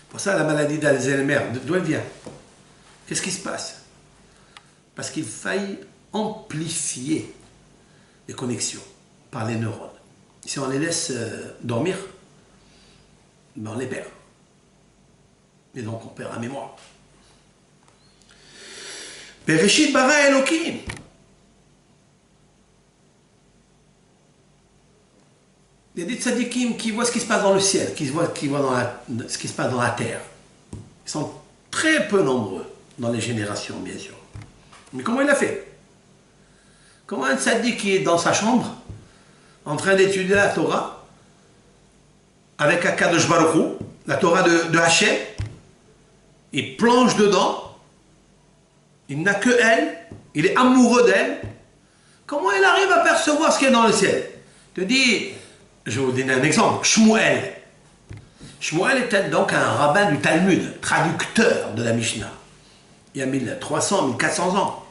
Speaker 1: Pour ça, la maladie d'Alzheimer, d'où elle vient? Qu'est-ce qui se passe? Parce qu'il faille amplifier les connexions par les neurones. Si on les laisse dormir, ben on les perd. Et donc on perd la mémoire. Bereshit bara Elohim. Il y a des tzadikim qui voient ce qui se passe dans le ciel, qui voient ce qui se passe dans la terre. Ils sont très peu nombreux dans les générations, bien sûr. Mais comment il a fait? Comment un tzadik qui est dans sa chambre, en train d'étudier la Torah, avec Akadosh Baruch Hu, la Torah de Hachem, il plonge dedans, il n'a que elle, il est amoureux d'elle. Comment il arrive à percevoir ce qui est dans le ciel? Je te dis, je vais vous donner un exemple. Shmuel. Shmuel était donc un rabbin du Talmud, traducteur de la Mishnah. Il y a 1300, 1400 ans,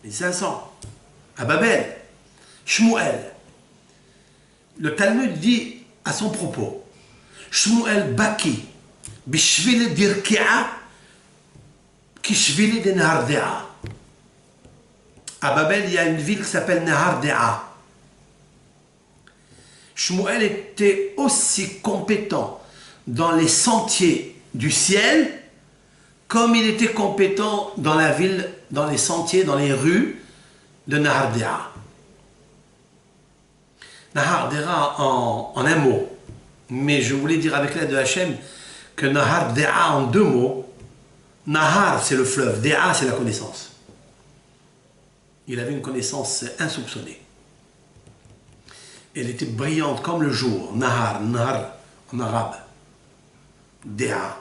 Speaker 1: 1500, à Babel. Shmuel. Le Talmud dit à son propos, Shmuel baki, bishvili dirki'a, kishvili de Nahardea. À Babel, il y a une ville qui s'appelle Nahardea. Shmuel était aussi compétent dans les sentiers du ciel comme il était compétent dans la ville, dans les sentiers, dans les rues de Nahardea. Nahardea en un mot, mais je voulais dire avec l'aide de Hachem que Nahardea en deux mots. Nahar c'est le fleuve, Dea c'est la connaissance. Il avait une connaissance insoupçonnée. Elle était brillante comme le jour. Nahar, Nahar en arabe. Dea.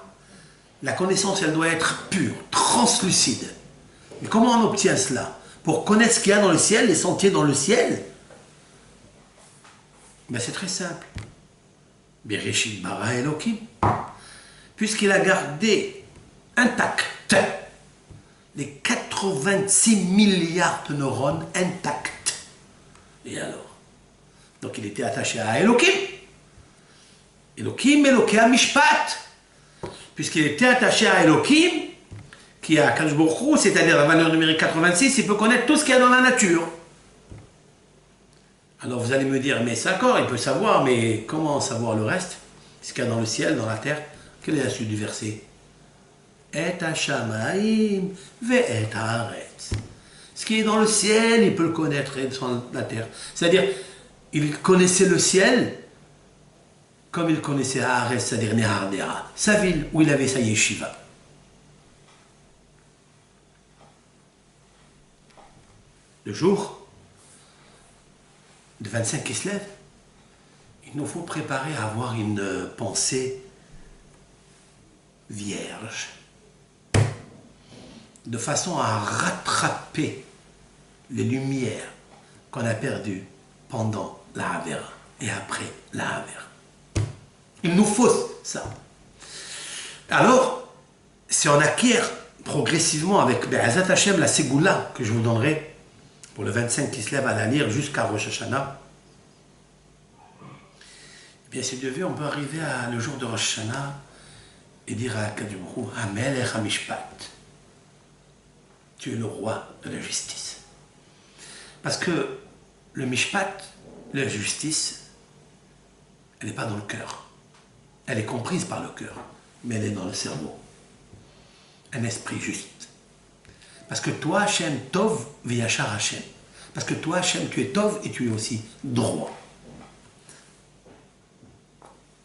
Speaker 1: La connaissance, elle doit être pure, translucide. Mais comment on obtient cela? Pour connaître ce qu'il y a dans le ciel, les sentiers dans le ciel? Ben c'est très simple. Bereshit bara Elohim. Puisqu'il a gardé intact les 86 milliards de neurones intacts. Et alors? Donc il était attaché à Elohim. Elohim, Elokia Mishpat. Puisqu'il était attaché à Elohim, qui a Kadosh Baruch Hu, c'est-à-dire la valeur numérique 86, il peut connaître tout ce qu'il y a dans la nature. Alors vous allez me dire, mais c'est d'accord, il peut savoir, mais comment savoir le reste? Ce qu'il y a dans le ciel, dans la terre? Quelle est la suite du verset? Et Hashamaim ve'et haaretz. Ce qui est dans le ciel, il peut le connaître dans la terre. C'est-à-dire, il connaissait le ciel comme il connaissait Haaretz, c'est-à-dire Nehardea, sa ville où il avait sa yeshiva. Le jour de 25 qui se lève, il nous faut préparer à avoir une pensée vierge, de façon à rattraper les lumières qu'on a perdues pendant la Havera et après la Havera. Il nous faut ça. Alors, si on acquiert progressivement avec Be'ezat Hashem la Ségoula que je vous donnerai pour le 25 qui se lève à la lire jusqu'à Rosh Hashanah, eh bien, si Dieu veut, on peut arriver à le jour de Rosh Hashanah et dire à Kadjumrou, Amelech HaMishpat, tu es le roi de la justice. Parce que le Mishpat, la justice, elle n'est pas dans le cœur. Elle est comprise par le cœur, mais elle est dans le cerveau. Un esprit juste. Parce que toi, Hachem, Tov, V'yachar Hachem. Parce que toi, Hachem, tu es Tov et tu es aussi droit.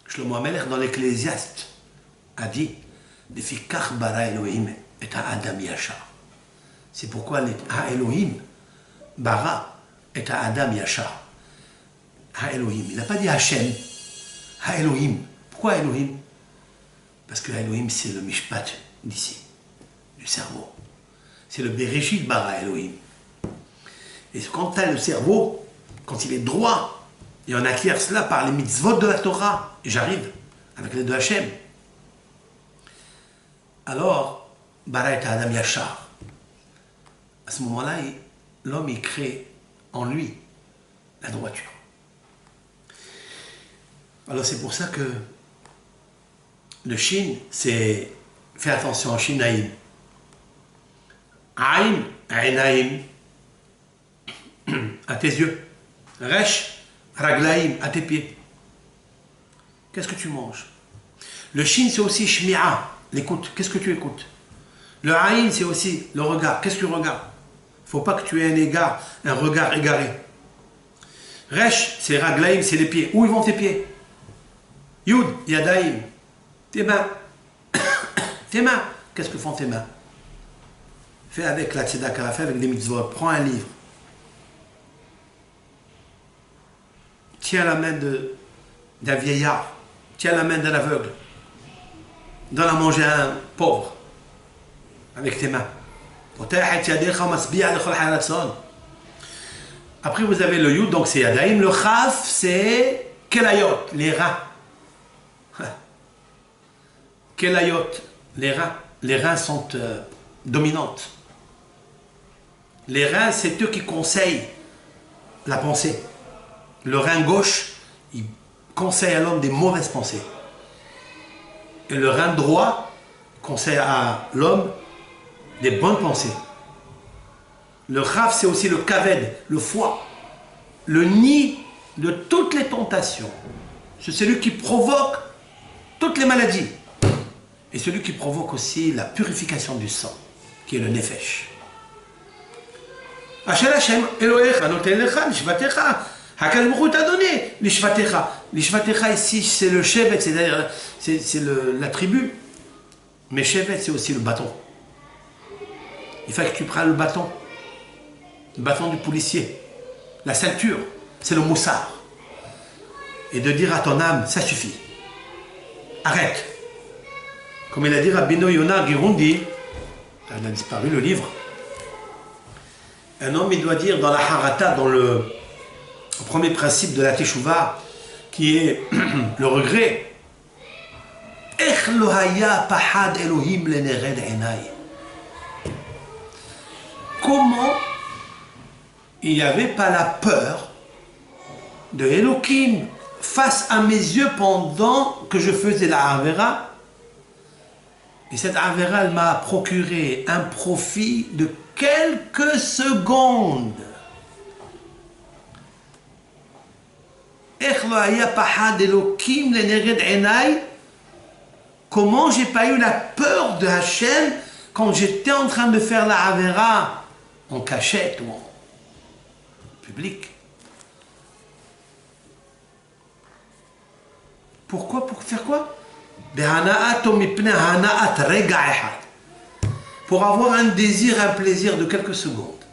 Speaker 1: Shlomo HaMelech, dans l'Ecclésiaste, a dit Lefikach bara Elohim et Adam Yachar. C'est pourquoi Elohim bara et Adam Yachar. Elohim. Il n'a pas dit Hachem. Elohim. Pourquoi Elohim? Parce que Elohim, c'est le Mishpat d'ici, du cerveau. C'est le Bereshit bara Elohim. Et quand tu as le cerveau, quand il est droit, et on acquiert cela par les mitzvot de la Torah, et j'arrive avec les deux Hachem, alors, bara et Adam Yachar. À ce moment-là, l'homme, il crée en lui la droiture. Alors c'est pour ça que le Shin, c'est, fais attention, Shinaïm. Aïn, Aïnaïm, à tes yeux. Resh, Raglaïm, à tes pieds. Qu'est-ce que tu manges? Le Shin, c'est aussi Shmi'a, l'écoute. Qu'est-ce que tu écoutes? Le Aïn, c'est aussi le regard. Qu'est-ce que tu regardes? Il ne faut pas que tu aies un regard égaré. Resh, c'est Raglaïm, c'est les pieds. Où ils vont tes pieds? Yud, Yadaïm, tes mains. Tes mains. Qu'est-ce que font tes mains? Fais avec la tzedaka, fais avec des mitzvot. Prends un livre. Tiens la main d'un vieillard. Tiens la main d'un aveugle. Donne à manger à un pauvre. Avec tes mains. Après vous avez le Yud, donc c'est Yadaïm. Le Chaf, c'est Kelayot, les reins. Kelayot, les reins. Les reins sont dominantes. Les reins, c'est eux qui conseillent la pensée. Le rein gauche, il conseille à l'homme des mauvaises pensées. Et le rein droit conseille à l'homme des bonnes pensées. Le raf, c'est aussi le kaved, le foie, le nid de toutes les tentations. C'est celui qui provoque toutes les maladies. Et celui qui provoque aussi la purification du sang, qui est le nefesh. Asher Hashem Elohecha noten lecha lishvatecha. Hakadosh Baruch Hu t'a donné lishvatecha. Lishvatecha ici, c'est le shevet, c'est-à-dire c'est la tribu. Mais shevet, c'est aussi le bâton. Il faut que tu prennes le bâton du policier, la ceinture, c'est le moussard. Et de dire à ton âme, ça suffit. Arrête. Comme il a dit Rabbeinu Yonah Girundi, elle a disparu le livre. Un homme, il doit dire dans la harata, dans le premier principe de la teshuva, qui est le regret. Ech lo haya pahad Elohim lenered enay. Comment il n'y avait pas la peur de Elohim face à mes yeux pendant que je faisais la Avera? Et cette Avera, elle m'a procuré un profit de quelques secondes. Comment j'ai pas eu la peur de Hachem quand j'étais en train de faire la Avera en cachette ou en public? Pourquoi? Pour faire quoi? Pour avoir un désir, un plaisir de quelques secondes.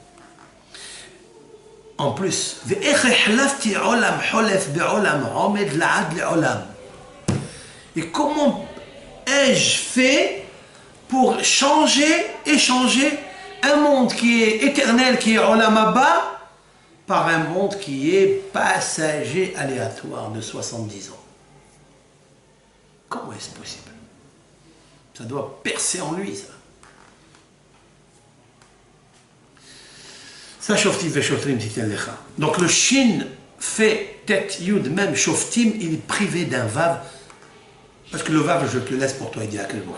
Speaker 1: En plus, et comment ai-je fait pour échanger un monde qui est éternel, qui est Olam Haba, par un monde qui est passager aléatoire de 70 ans? Comment est-ce possible? Ça doit percer en lui, ça. Ça, shoftim veshotrim titen lecha. Donc le shin fait tête yud, même shoftim, il est privé d'un vav. Parce que le vav, je te le laisse pour toi, il dit à quel moment.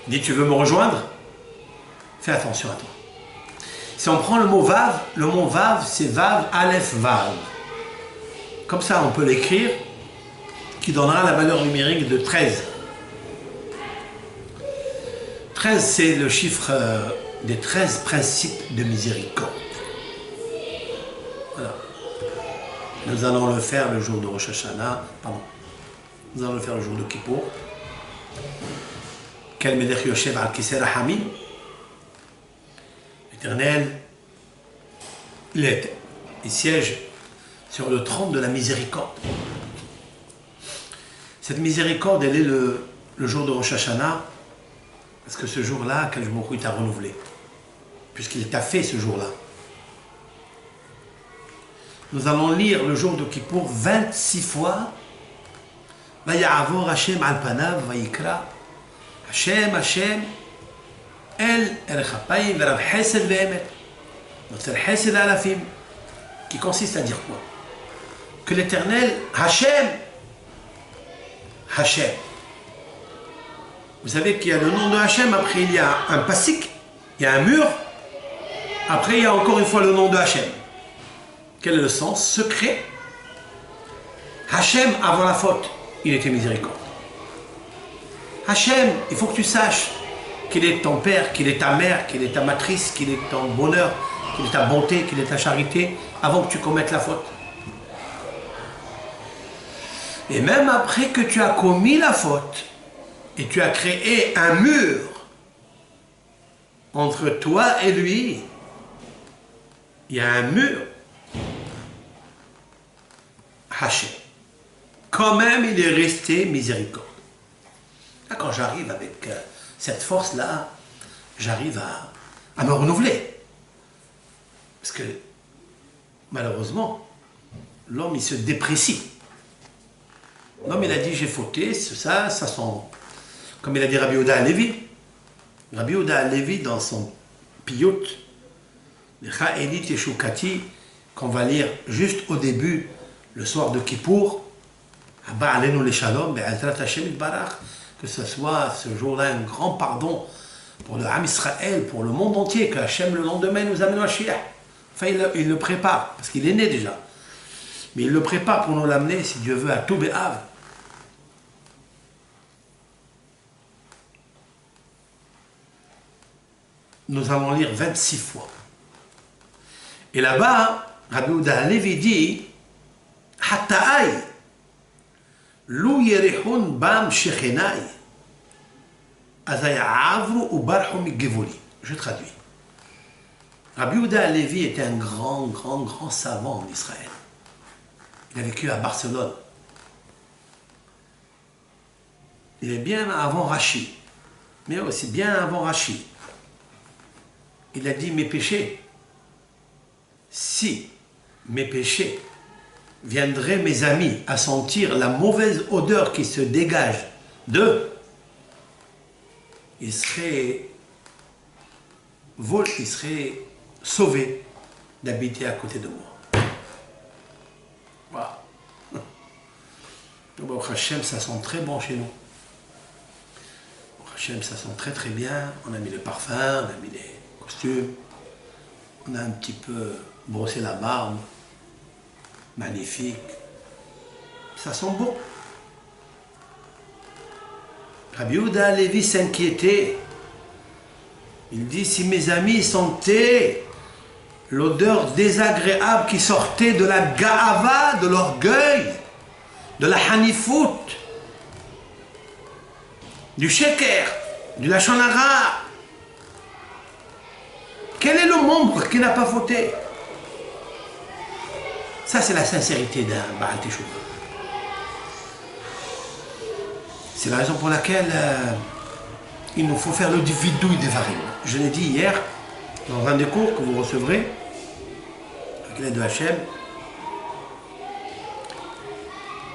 Speaker 1: Il dit, tu veux me rejoindre? Fais attention à toi. Si on prend le mot vav, c'est vav, aleph, vav. Comme ça, on peut l'écrire, qui donnera la valeur numérique de 13. 13, c'est le chiffre des 13 principes de miséricorde. Voilà. Nous allons le faire le jour de Rosh Hashanah, pardon. Nous allons le faire le jour de Kippour. Quel Melech Yoshev al Kisei Rahamim. L'Éternel, il siège sur le trône de la miséricorde. Cette miséricorde, elle est le jour de Rosh Hashanah, parce que ce jour-là, Akadosh Baruch Hu t'a renouvelé, puisqu'il t'a fait ce jour-là. Nous allons lire le jour de Kippour 26 fois. Vaya'avor Hashem al panav vayikra Hashem Hashem El Erechapayim Verav Chesed Ve'emet. Donc c'est le Chesed Alafim, qui consiste à dire quoi? Que l'Éternel, Hashem, Hashem. Vous savez qu'il y a le nom de Hashem, après il y a un pasik, il y a un mur, après il y a encore une fois le nom de Hashem. Quel est le sens secret? Hashem, avant la faute, il était miséricorde. Hashem, il faut que tu saches qu'il est ton père, qu'il est ta mère, qu'il est ta matrice, qu'il est ton bonheur, qu'il est ta bonté, qu'il est ta charité, avant que tu commettes la faute. Et même après que tu as commis la faute, et tu as créé un mur entre toi et lui, il y a un mur. Hashem. Quand même, il est resté miséricorde. Là, quand j'arrive avec cette force-là, j'arrive à me renouveler. Parce que, malheureusement, l'homme, il se déprécie. L'homme, il a dit, j'ai fauté, ça sent... Comme il a dit Rabbi Yehuda Halevi. Rabbi Yehuda Halevi, dans son piyut, Lecha Elit Yeshukati, qu'on va lire juste au début, le soir de Kippour, que ce soit ce jour-là un grand pardon pour le Ham Israël, pour le monde entier, que Hachem le lendemain nous amène à Mashiach. Enfin, il le prépare, parce qu'il est né déjà. Mais il le prépare pour nous l'amener, si Dieu veut, à Tou B'Av. Nous allons lire 26 fois. Et là-bas, Rabbi Yehuda Halevi dit Hata'ai Lou yerihun bam shechenai azayavru ubarhu migevoli. Je traduis. Rabbi Yehuda Halevi était un grand savant en Israël. Il a vécu à Barcelone. Il est bien avant Rashi, mais aussi bien avant Rashi. Il a dit, mes péchés, si mes péchés viendraient mes amis à sentir la mauvaise odeur qui se dégage d'eux, ils seraient sauvés d'habiter à côté de moi. Waouh. Baruch Hashem, ça sent très bon chez nous. Baruch Hashem, ça sent très bien. On a mis le parfum, on a mis les costumes, on a un petit peu brossé la barbe, magnifique, ça sent bon. Rabbi Yehuda Halevi s'inquiétait, il dit, si mes amis sentaient l'odeur désagréable qui sortait de la ga'ava, de l'orgueil, de la hanifout, du sheker, du lachon hara, quel est le membre qui n'a pas fauté? Ça, c'est la sincérité d'un Baal Teshuvah. C'est la raison pour laquelle il nous faut faire le vidouille des varim. Je l'ai dit hier, dans un des cours que vous recevrez, avec l'aide de Hachem,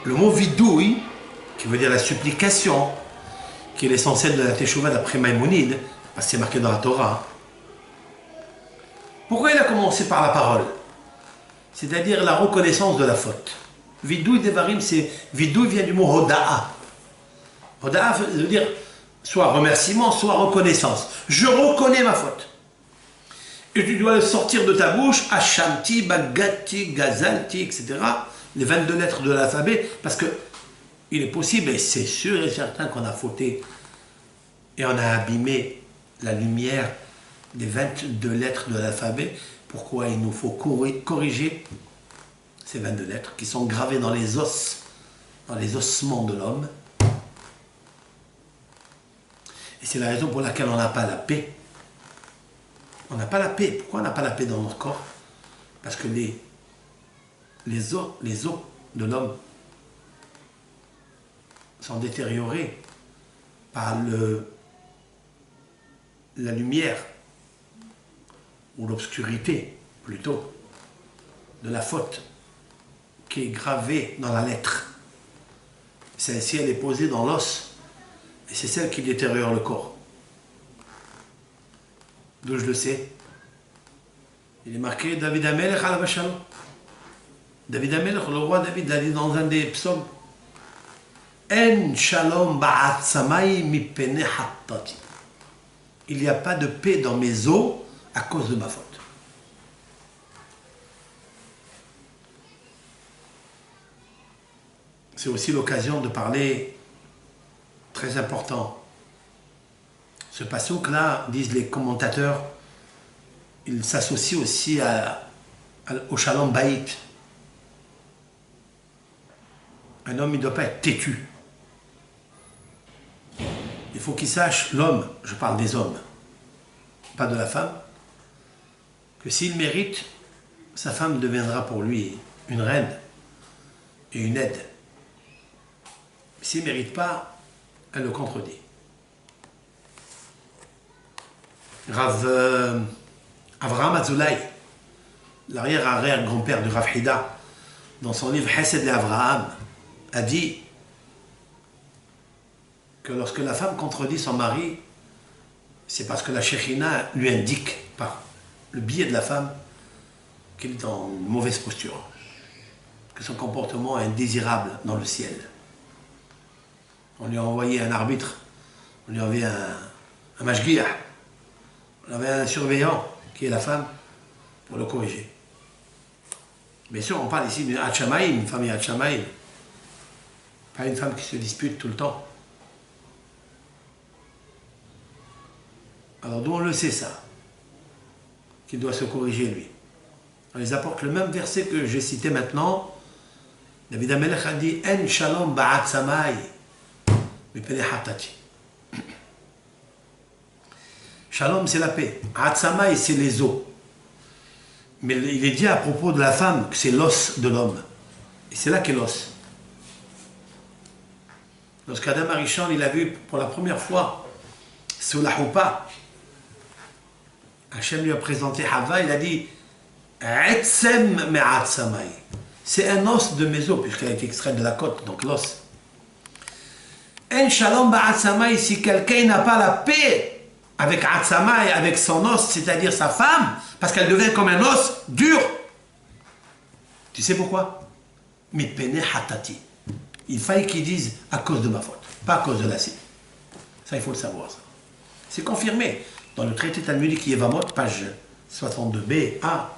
Speaker 1: le mot vidouille, qui veut dire la supplication, qui est l'essentiel de la Teshuvah d'après Maïmonide, parce que c'est marqué dans la Torah. Pourquoi il a commencé par la parole? C'est-à-dire la reconnaissance de la faute. Vidou Devarim, c'est Vidou vient du mot Hoda'a. Hoda'a veut dire soit remerciement, soit reconnaissance. Je reconnais ma faute. Et tu dois le sortir de ta bouche, Hashamti, Bagati, Gazalti, etc. Les 22 lettres de l'alphabet, parce que il est possible, et c'est sûr et certain qu'on a fauté, et on a abîmé la lumière des 22 lettres de l'alphabet. Pourquoi il nous faut corriger ces 22 lettres qui sont gravées dans les os, dans les ossements de l'homme. Et c'est la raison pour laquelle on n'a pas la paix. On n'a pas la paix. Pourquoi on n'a pas la paix dans notre corps? Parce que les os de l'homme sont détériorés par la lumière, ou l'obscurité, plutôt, de la faute qui est gravée dans la lettre. Celle-ci, elle est posée dans l'os, et c'est celle qui détériore le corps. D'où je le sais? Il est marqué David Amelech à la Bachalot. David Amelech, le roi David, l'a dit dans un des psaumes. En shalom ba'at samay mi pene hattati. Il n'y a pas de paix dans mes os à cause de ma faute. C'est aussi l'occasion de parler très important. Ce passouk-là, disent les commentateurs, il s'associe aussi au shalom baït. Un homme, il ne doit pas être têtu. Il faut qu'il sache, l'homme, je parle des hommes, pas de la femme, que s'il mérite, sa femme deviendra pour lui une reine et une aide. S'il ne mérite pas, elle le contredit. Rav Avraham Azoulay, l'arrière-arrière-grand-père du Rav Hida, dans son livre Hesed le Avraham, a dit que lorsque la femme contredit son mari, c'est parce que la Shekhinah lui indique par le biais de la femme qu'il est en mauvaise posture, que son comportement est indésirable dans le ciel. On lui a envoyé un arbitre, on lui a envoyé un mashgiach, on avait un surveillant qui est la femme pour le corriger. Bien sûr, on parle ici d'une Hatchamaïm, une famille Hatchamaïm, pas une femme qui se dispute tout le temps. Alors d'où on le sait ça, qu'il doit se corriger lui. On les apporte le même verset que j'ai cité maintenant. David Amelech a dit En shalom ba'at samay mipene hatati. Shalom c'est la paix, at samay c'est les os. Mais il est dit à propos de la femme que c'est l'os de l'homme. Et c'est là qu'est l'os. Lorsqu'Adam Arishon il a vu pour la première fois sous la choupa, Hachem lui a présenté Hava, il a dit Etzem me'at samay. C'est un os de mes os, puisqu'elle a été extraite de la côte, donc l'os. En shalom ba'at samay, si quelqu'un n'a pas la paix avec at samay, avec son os, c'est-à-dire sa femme, parce qu'elle devient comme un os dur. Tu sais pourquoi? Mipene hatati. Il fallait qu'ils disent à cause de ma faute, pas à cause de la sienne. Ça, il faut le savoir. Ça. C'est confirmé dans le traité talmudique Yevamot, page 62b, A,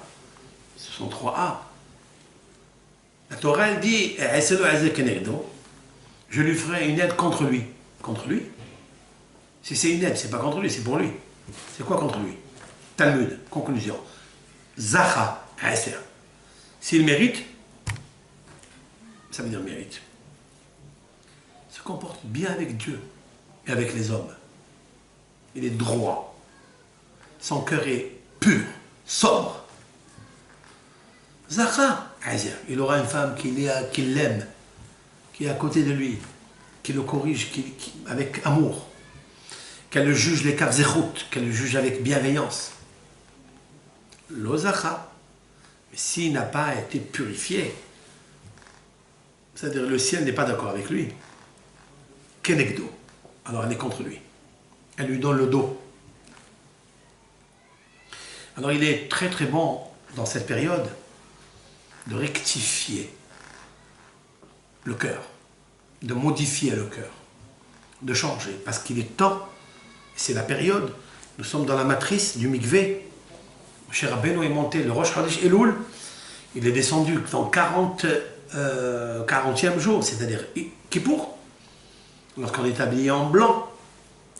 Speaker 1: 63a. La Torah, elle dit je lui ferai une aide contre lui. Contre lui? Si c'est une aide, c'est pas contre lui, c'est pour lui. C'est quoi contre lui? Talmud, conclusion. Zacha, s'il mérite, ça veut dire mérite. Se comporte bien avec Dieu et avec les hommes. Il est droit. Son cœur est pur, sobre. Zacha, il aura une femme qui l'aime, qui est à côté de lui, qui le corrige avec amour, qu'elle le juge les kavzechut, qu'elle le juge avec bienveillance. L'ozacha. Mais s'il n'a pas été purifié, c'est-à-dire le ciel n'est pas d'accord avec lui. kenegdo. Alors elle est contre lui. Elle lui donne le dos. Alors il est très très bon dans cette période de rectifier le cœur, de modifier le cœur, de changer, parce qu'il est temps, c'est la période, nous sommes dans la matrice du mikvé. Moshe Rabbeinu est monté le Rosh Chodesh Elul, il est descendu dans 40e jour, c'est-à-dire Kippour, lorsqu'on est habillé en blanc,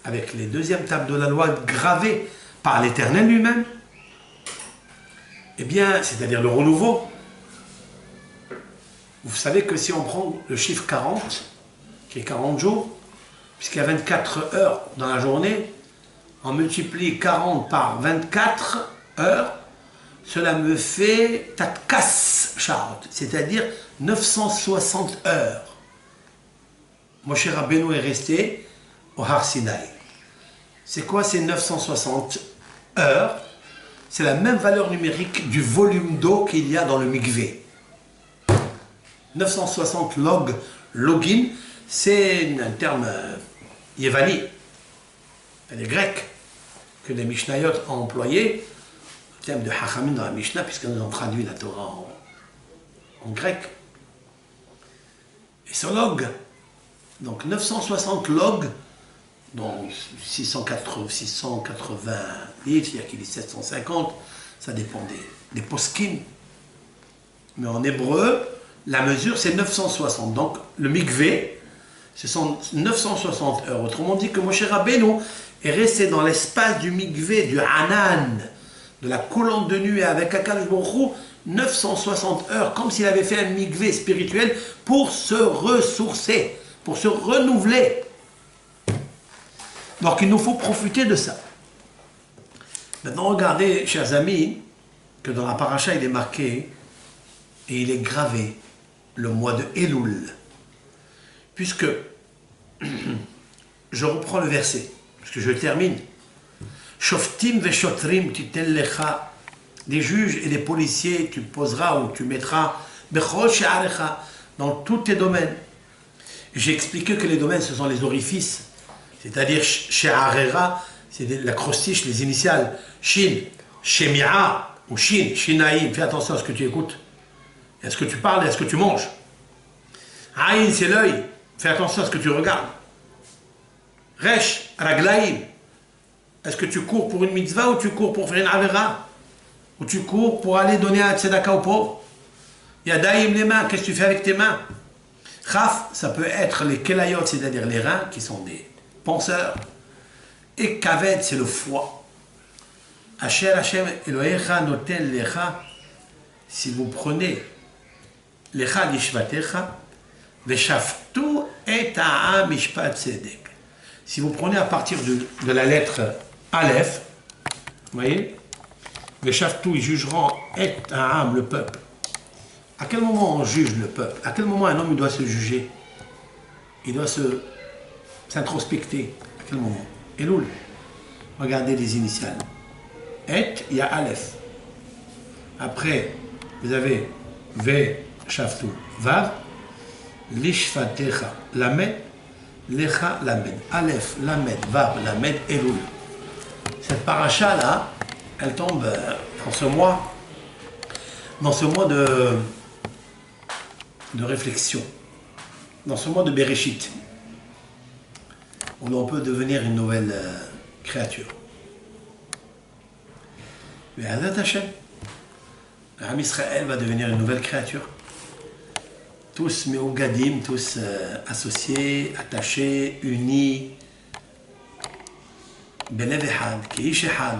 Speaker 1: avec les deuxièmes tables de la loi gravées par l'Éternel lui-même, eh bien, c'est-à-dire le renouveau. Vous savez que si on prend le chiffre 40, qui est 40 jours, puisqu'il y a 24 heures dans la journée, on multiplie 40 par 24 heures, cela me fait Tatkas Shaot, c'est-à-dire 960 heures. Moshe Rabbeinu est resté au Har Sinaï. C'est quoi ces 960 heures? C'est la même valeur numérique du volume d'eau qu'il y a dans le mikvé. 960 login, c'est un terme yévani, elle est grec, que les Mishnayot ont employé, le terme de Hachamim dans la Mishnah, puisqu'ils ont traduit la Torah en grec. Et ce log, donc 960 logs, dont 680 litres, il y a qui dit 750, ça dépend des poskim. Mais en hébreu, la mesure c'est 960. Donc le mikvé, ce sont 960 heures. Autrement dit que Moshe Rabbeinu est resté dans l'espace du mikvé, du Hanan, de la colonne de nuée avec Akadosh Baruch Hu, 960 heures, comme s'il avait fait un mikvé spirituel pour se ressourcer, pour se renouveler. Donc il nous faut profiter de ça. Maintenant regardez, chers amis, que dans la paracha il est marqué et il est gravé le mois de Elul. Puisque je reprends le verset, puisque je termine. Shoftim veshotrim titen lecha, des juges et des policiers tu poseras ou tu mettras bechol she'arecha, dans tous tes domaines. J'ai expliqué que les domaines ce sont les orifices. C'est-à-dire, She'arera, c'est l'acrostiche, les initiales. Shin, Shemi'a, ou Shin, Shinaïm. Fais attention à ce que tu écoutes. Est-ce que tu parles, est-ce que tu manges? Aïn, c'est l'œil. Fais attention à ce que tu regardes. Resh, Raglaïm. Est-ce que tu cours pour une mitzvah ou tu cours pour faire une avera? Ou tu cours pour aller donner un tzedaka aux pauvres? Yadaïm, les mains, qu'est-ce que tu fais avec tes mains? Khaf, ça peut être les kelayot, c'est-à-dire les reins, qui sont des penseur, et kaved, c'est le foie. Asher Hashem Elohecha noten lecha, si vous prenez lecha lishvatecha, veshaftu et ha'am mishpat tzedek. Si vous prenez à partir de la lettre Aleph, vous voyez, veshaftu, ils jugeront et ha'am, le peuple. À quel moment on juge le peuple? À quel moment un homme il doit se juger? Il doit s'introspecter. À quel moment? Elul. Regardez les initiales. Et, il y a Aleph. Après, vous avez Ve, Shaftu, Vav, Lishvatecha, Lamed, Lecha, Lamed. Aleph, Lamed, Vav, Lamed, Elul. Cette paracha-là, elle tombe dans ce mois de réflexion, dans ce mois de Bereshit, où l'on peut devenir une nouvelle créature. Mais Hazrat Hashem, l'Am Israël va devenir une nouvelle créature. Tous Meougadim, tous associés, attachés, unis, Belev Echad, Keish Echad,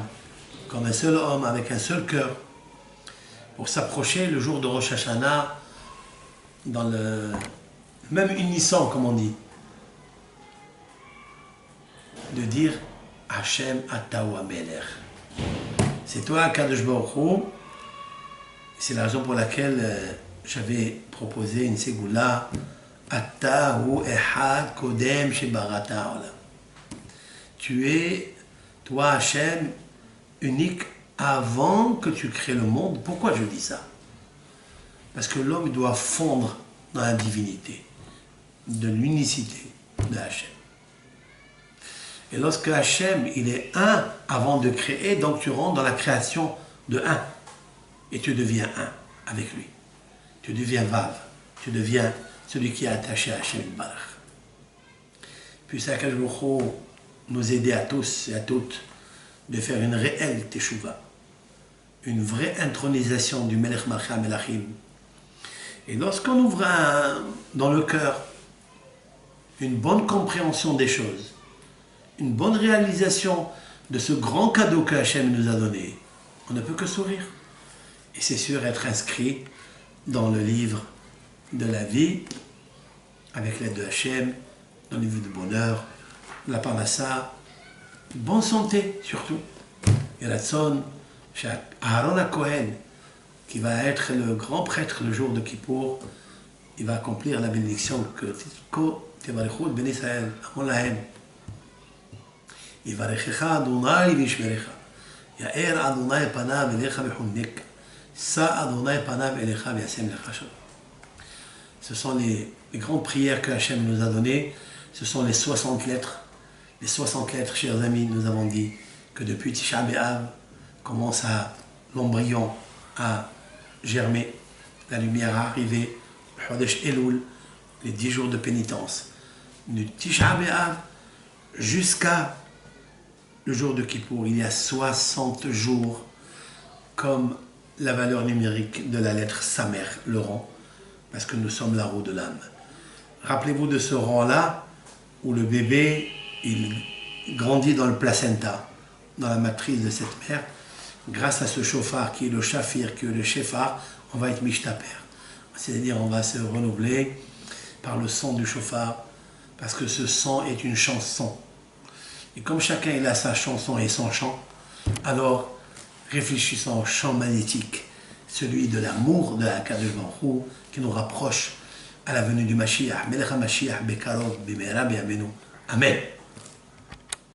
Speaker 1: comme un seul homme avec un seul cœur, pour s'approcher le jour de Rosh Hashanah dans le même unisson, comme on dit, de dire Hashem Atawa Melech. C'est toi, Kadosh Baruch Hu. C'est la raison pour laquelle j'avais proposé une ségoula Atahu Echad Kodem Shebarata Olam. Tu es, toi Hashem, unique avant que tu crées le monde. Pourquoi je dis ça? Parce que l'homme doit fondre dans la divinité, de l'unicité de Hashem. Et lorsque Hachem, il est un avant de créer, donc tu rentres dans la création de un. Et tu deviens un avec lui. Tu deviens Vav. Tu deviens celui qui est attaché à Hachem Barach. Puis ça nous aider à tous et à toutes de faire une réelle teshuva, une vraie intronisation du Melech Malchei Melachim. Et lorsqu'on ouvre dans le cœur une bonne compréhension des choses, une bonne réalisation de ce grand cadeau que Hachem nous a donné, on ne peut que sourire. Et c'est sûr être inscrit dans le livre de la vie, avec l'aide de Hachem, dans le livre de bonheur, la parnassa, bonne santé surtout. Et la tzon, chez Aaron HaKohen, qui va être le grand prêtre le jour de Kippour, il va accomplir la bénédiction que Titko Tevarechut Ben Israël, Amon Lahem. Yivarechecha Adonai v'yishmerecha. Ya'er Adonai panav elecha v'chunnek. Sa Adonai panav elecha v'yasem lecha shalom. Ce sont les grandes prières que Hachem nous a données. Ce sont les 60 lettres. Les 60 lettres, chers amis, nous avons dit que depuis Tisha B'Av commence l'embryon à germer, la lumière à arriver, le Chodesh Elul, les 10 jours de pénitence. Du Tisha B'Av jusqu'à le jour de Kippour, il y a 60 jours comme la valeur numérique de la lettre Samer, le rang, parce que nous sommes la roue de l'âme. Rappelez-vous de ce rang-là, où le bébé, il grandit dans le placenta, dans la matrice de cette mère. Grâce à ce chauffard qui est le shafir, qui est le shefar, on va être mishtaper. C'est-à-dire on va se renouveler par le son du chauffard, parce que ce son est une chanson. Et comme chacun il a sa chanson et son chant, alors réfléchissons au chant magnétique, celui de l'amour de Akadosh Baruch Hu, qui nous rapproche à la venue du Mashiach. Melech HaMashiach Bekarov Bimera B'Yameinu. Amen.